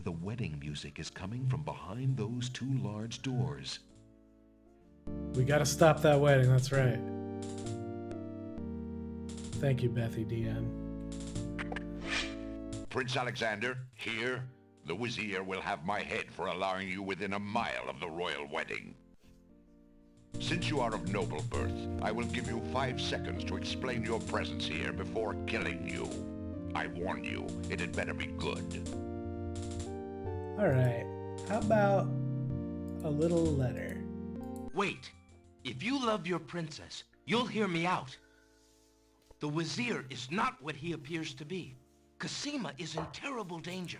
The wedding music is coming from behind those two large doors. We gotta stop that wedding, that's right. Thank you, Bethy DM. Prince Alexander, here, the Wazir will have my head for allowing you within a mile of the royal wedding. Since you are of noble birth, I will give you 5 seconds to explain your presence here before killing you. I warn you, it had better be good. Alright, how about a little letter? Wait. If you love your princess, you'll hear me out. The Wazir is not what he appears to be. Cosima is in terrible danger.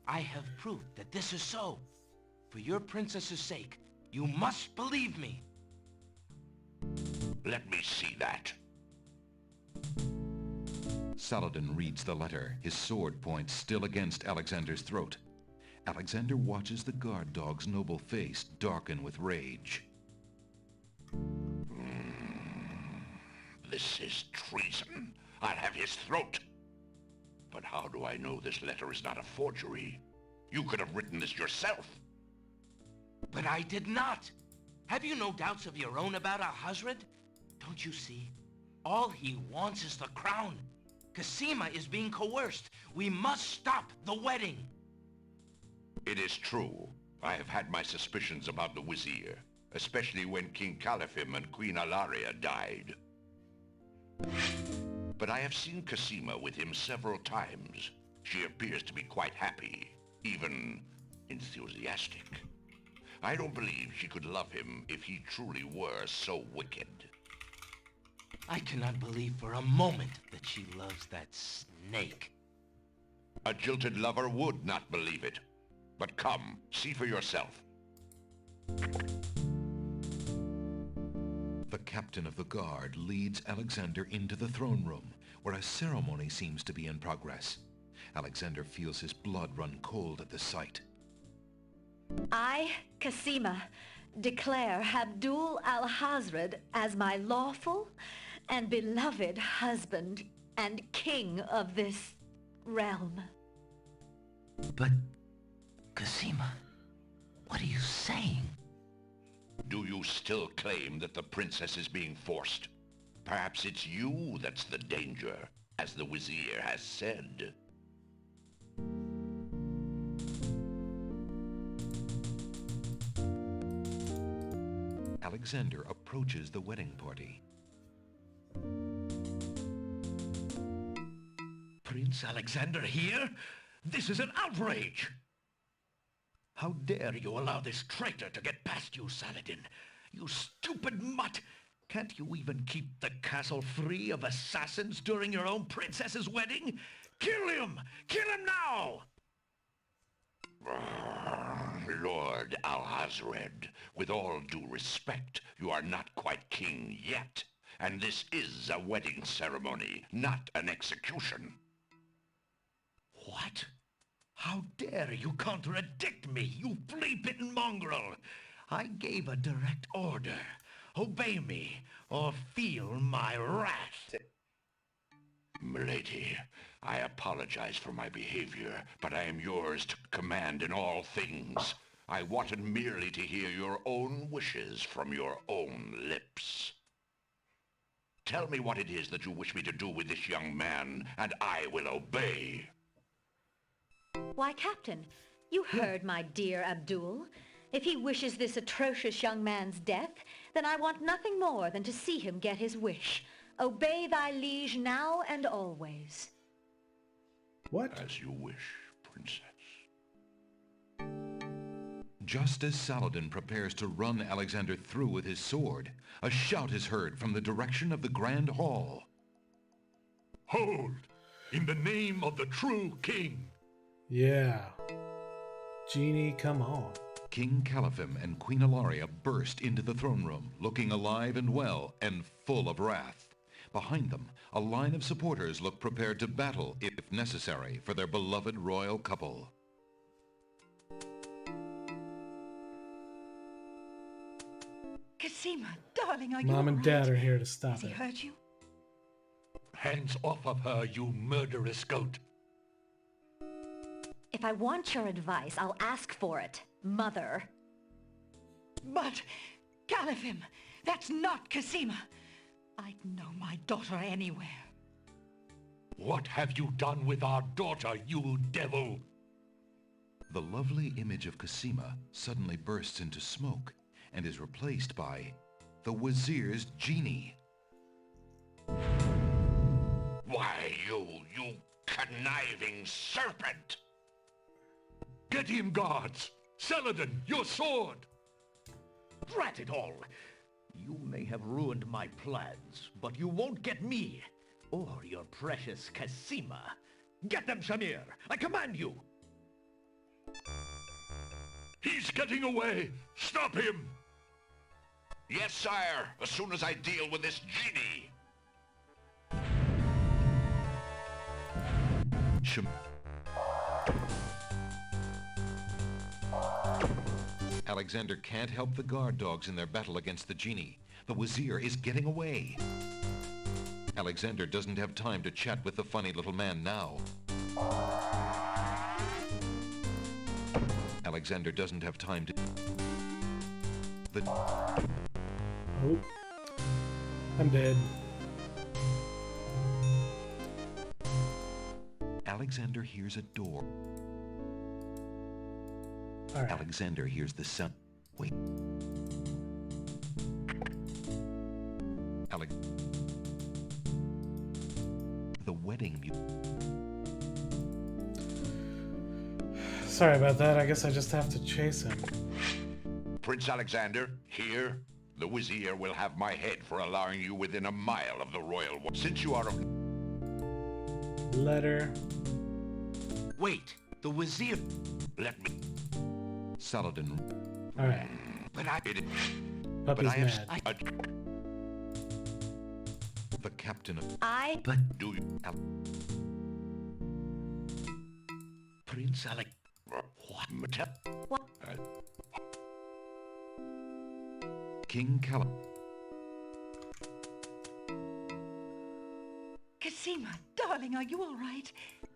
I have proof that this is so. For your princess's sake, you must believe me. Let me see that. Saladin reads the letter, his sword points still against Alexander's throat. Alexander watches the guard dog's noble face darken with rage. This is treason. I'll have his throat. But how do I know this letter is not a forgery? You could have written this yourself. But I did not. Have you no doubts of your own about Al-Hazred? Don't you see? All he wants is the crown. Cosima is being coerced. We must stop the wedding. It is true. I have had my suspicions about the Wazir, especially when King Caliphim and Queen Alaria died. But I have seen Cosima with him several times. She appears to be quite happy, even enthusiastic. I don't believe she could love him if he truly were so wicked. I cannot believe for a moment that she loves that snake. A jilted lover would not believe it. But come, see for yourself. The captain of the guard leads Alexander into the throne room, where a ceremony seems to be in progress. Alexander feels his blood run cold at the sight. I, Cosima, declare Abdul al-Hazred as my lawful and beloved husband and king of this realm. But, Cosima, what are you saying? Do you still claim that the princess is being forced? Perhaps it's you that's the danger, as the Wazir has said. Alexander approaches the wedding party. Prince Alexander here? This is an outrage! How dare you allow this traitor to get past you, Saladin? You stupid mutt! Can't you even keep the castle free of assassins during your own princess's wedding? Kill him! Kill him now! Lord Alhazred, with all due respect, you are not quite king yet. And this is a wedding ceremony, not an execution. What? How dare you contradict me, you flea-bitten mongrel! I gave a direct order. Obey me, or feel my wrath. Milady, I apologize for my behavior, but I am yours to command in all things. I wanted merely to hear your own wishes from your own lips. Tell me what it is that you wish me to do with this young man, and I will obey. Why, Captain, you heard my dear Abdul. If he wishes this atrocious young man's death, then I want nothing more than to see him get his wish. Obey thy liege now and always. What? As you wish, princess. Just as Saladin prepares to run Alexander through with his sword, a shout is heard from the direction of the Grand Hall. Hold! In the name of the true king! Yeah. Genie, come on. King Caliphim and Queen Ilaria burst into the throne room, looking alive and well and full of wrath. Behind them, a line of supporters look prepared to battle, if necessary, for their beloved royal couple. Cosima, darling, are you Mom and all Dad right? are here to stop Has he it. hurt you? Hands off of her, you murderous goat. If I want your advice, I'll ask for it, Mother. But, Caliphim, that's not Cosima. I'd know my daughter anywhere. What have you done with our daughter, you devil? The lovely image of Cosima suddenly bursts into smoke and is replaced by the Wazir's genie. Why, you conniving serpent! Get him, guards! Saladin, your sword! Drat it all! You may have ruined my plans, but you won't get me, or your precious Cosima. Get them, Shamir! I command you! He's getting away! Stop him! Yes, sire, as soon as I deal with this genie! Alexander can't help the guard dogs in their battle against the genie. The Wazir is getting away. Alexander doesn't have time to chat with the funny little man now. Alexander doesn't have time to... Oh. I'm dead. Alexander hears a door. All right. Alexander hears the sound. Wait. The wedding Sorry about that. I guess I just have to chase him. Prince Alexander, here, the Wazir will have my head for allowing you within a mile of the royal wall. Since you are of... Letter. Wait, the Wazir... Let me... Saladin. All right. But I... Puppy's but I have... mad. The captain of... But do you... Prince Alec... What? King Callum. Cosima, darling, are you all right?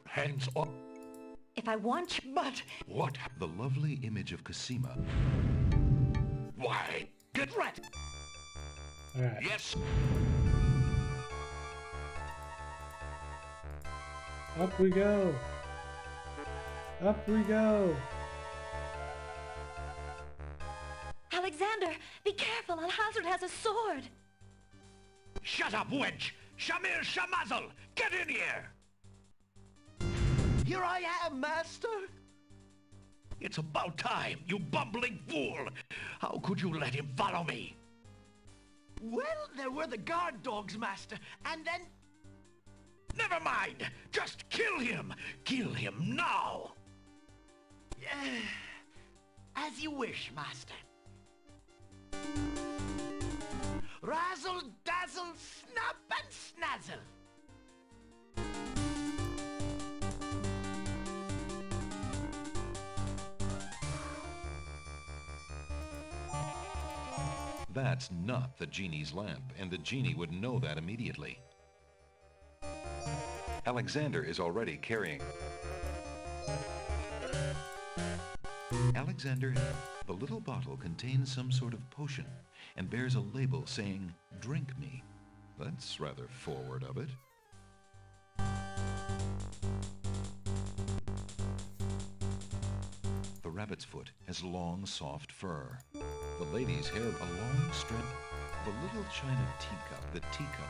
Hands off. If I want you... But... What? The lovely image of Cosima. Why? Get right. All right. Yes. Up we go. Up we go. Alexander, be careful. Al-Hazard has a sword. Shut up, wench! Shamir Shamazel! Get in here! Here I am, master! It's about time, you bumbling fool! How could you let him follow me? Well, there were the guard dogs, Master, and then... Never mind! Just kill him! Kill him now! As you wish, Master. Razzle, dazzle, snap and snazzle! That's not the genie's lamp, and the genie would know that immediately. Alexander is already carrying... Alexander, the little bottle contains some sort of potion and bears a label saying, "Drink me." That's rather forward of it. The rabbit's foot has long, soft fur. The lady's hair, a long strip. The little china teacup, the teacup.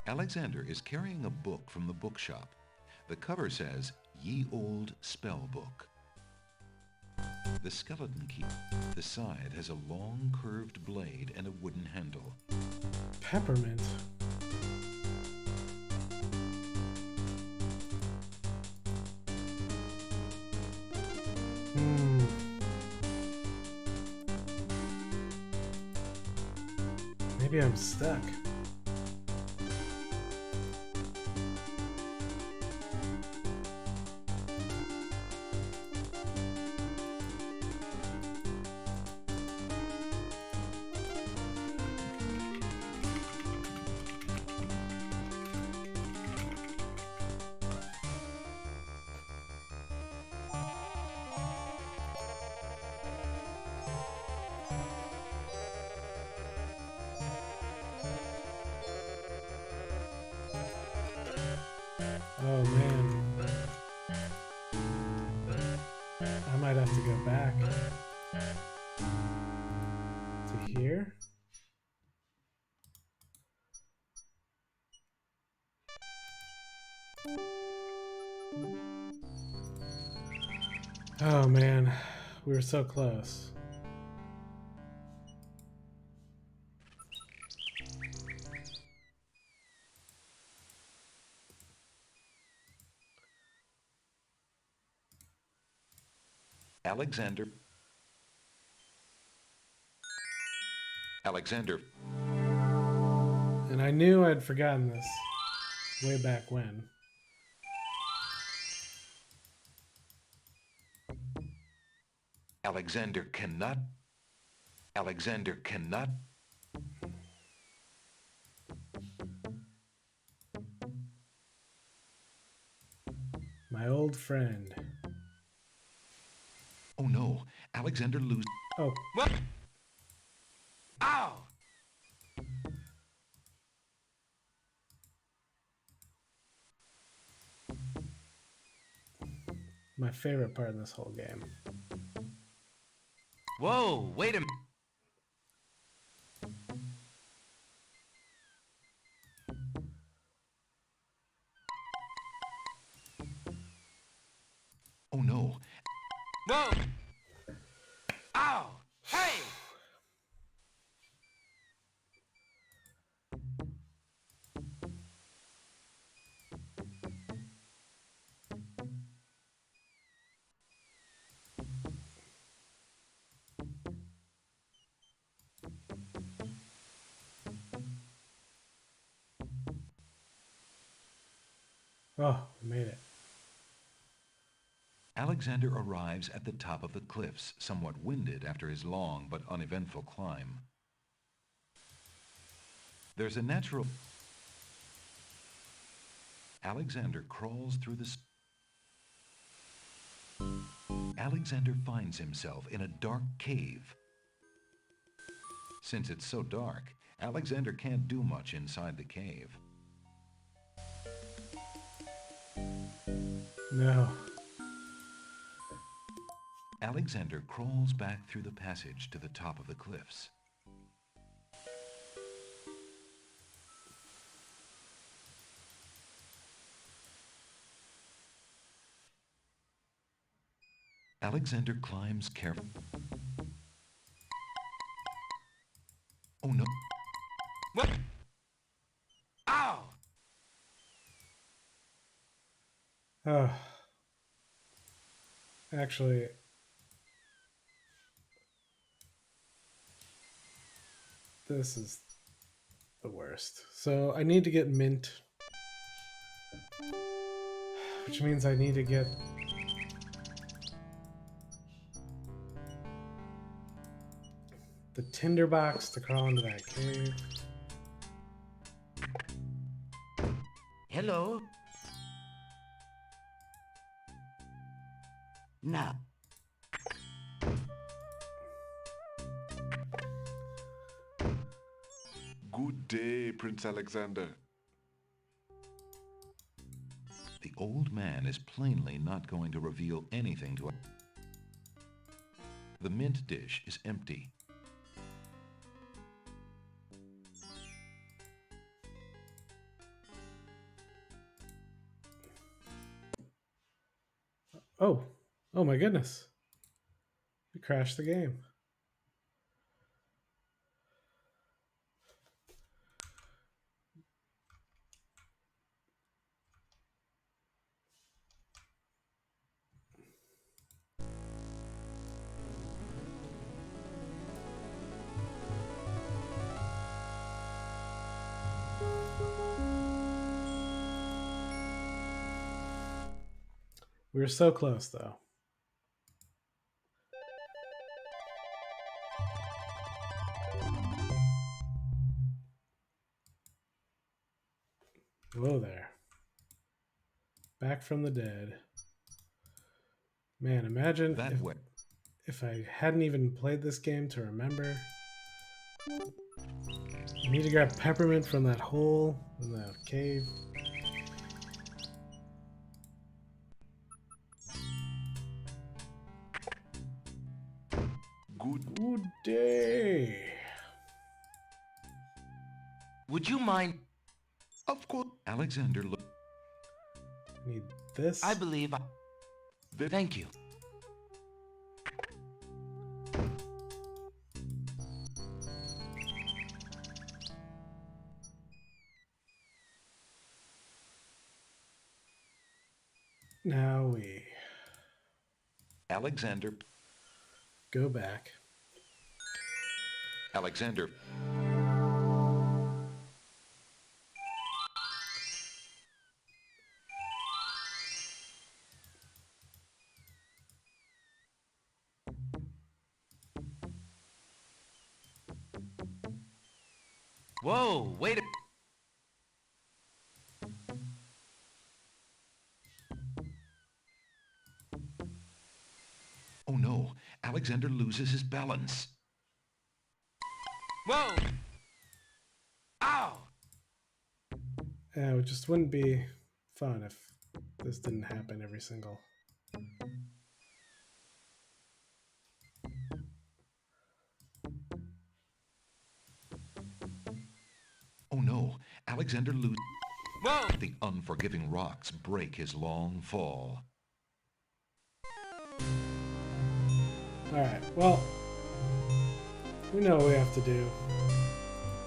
Alexander is carrying a book from the bookshop. The cover says, "Ye Old Spell Book." The skeleton key. The side has a long curved blade and a wooden handle. Peppermint. Maybe I'm stuck. Oh man. I might have to go back to here. Oh man, we were so close. Alexander. And I knew I'd forgotten this way back when. Alexander cannot. My old friend. Oh no, Alexander loses. Oh. What? Ow! My favorite part in this whole game. Whoa, wait a minute. Oh no. Whoa! Ow! Hey! Oh, we made it. Alexander arrives at the top of the cliffs, somewhat winded after his long but uneventful climb. There's a natural... Alexander crawls through the... Alexander finds himself in a dark cave. Since it's so dark, Alexander can't do much inside the cave. No. Alexander crawls back through the passage to the top of the cliffs. Alexander climbs carefully. Oh no. Oh, actually, this is the worst. So I need to get mint, which means I need to get the tinderbox to crawl into that cave. Hello? Now, Good day, Prince Alexander. The old man is plainly not going to reveal anything to us. The mint dish is empty. Oh, oh my goodness. We crashed the game. We were so close, though. Whoa there. Back from the dead. Man, imagine That way. if I hadn't even played this game to remember. I need to grab peppermint from that hole in the cave. Good day. would you mind? Of course, Alexander looked. Need this. I believe I... Thank you. Now we Alexander. go back. Alexander. Whoa, wait a... Oh no, Alexander loses his balance. Whoa! Ow! Yeah, it just wouldn't be fun if this didn't happen every single. Oh no, Alexander loses. Whoa! The unforgiving rocks break his long fall. Alright, well, we know what we have to do.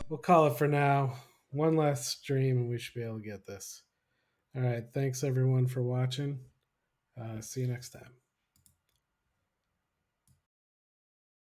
We'll call it for now. One last stream and we should be able to get this. Alright, thanks everyone for watching. See you next time.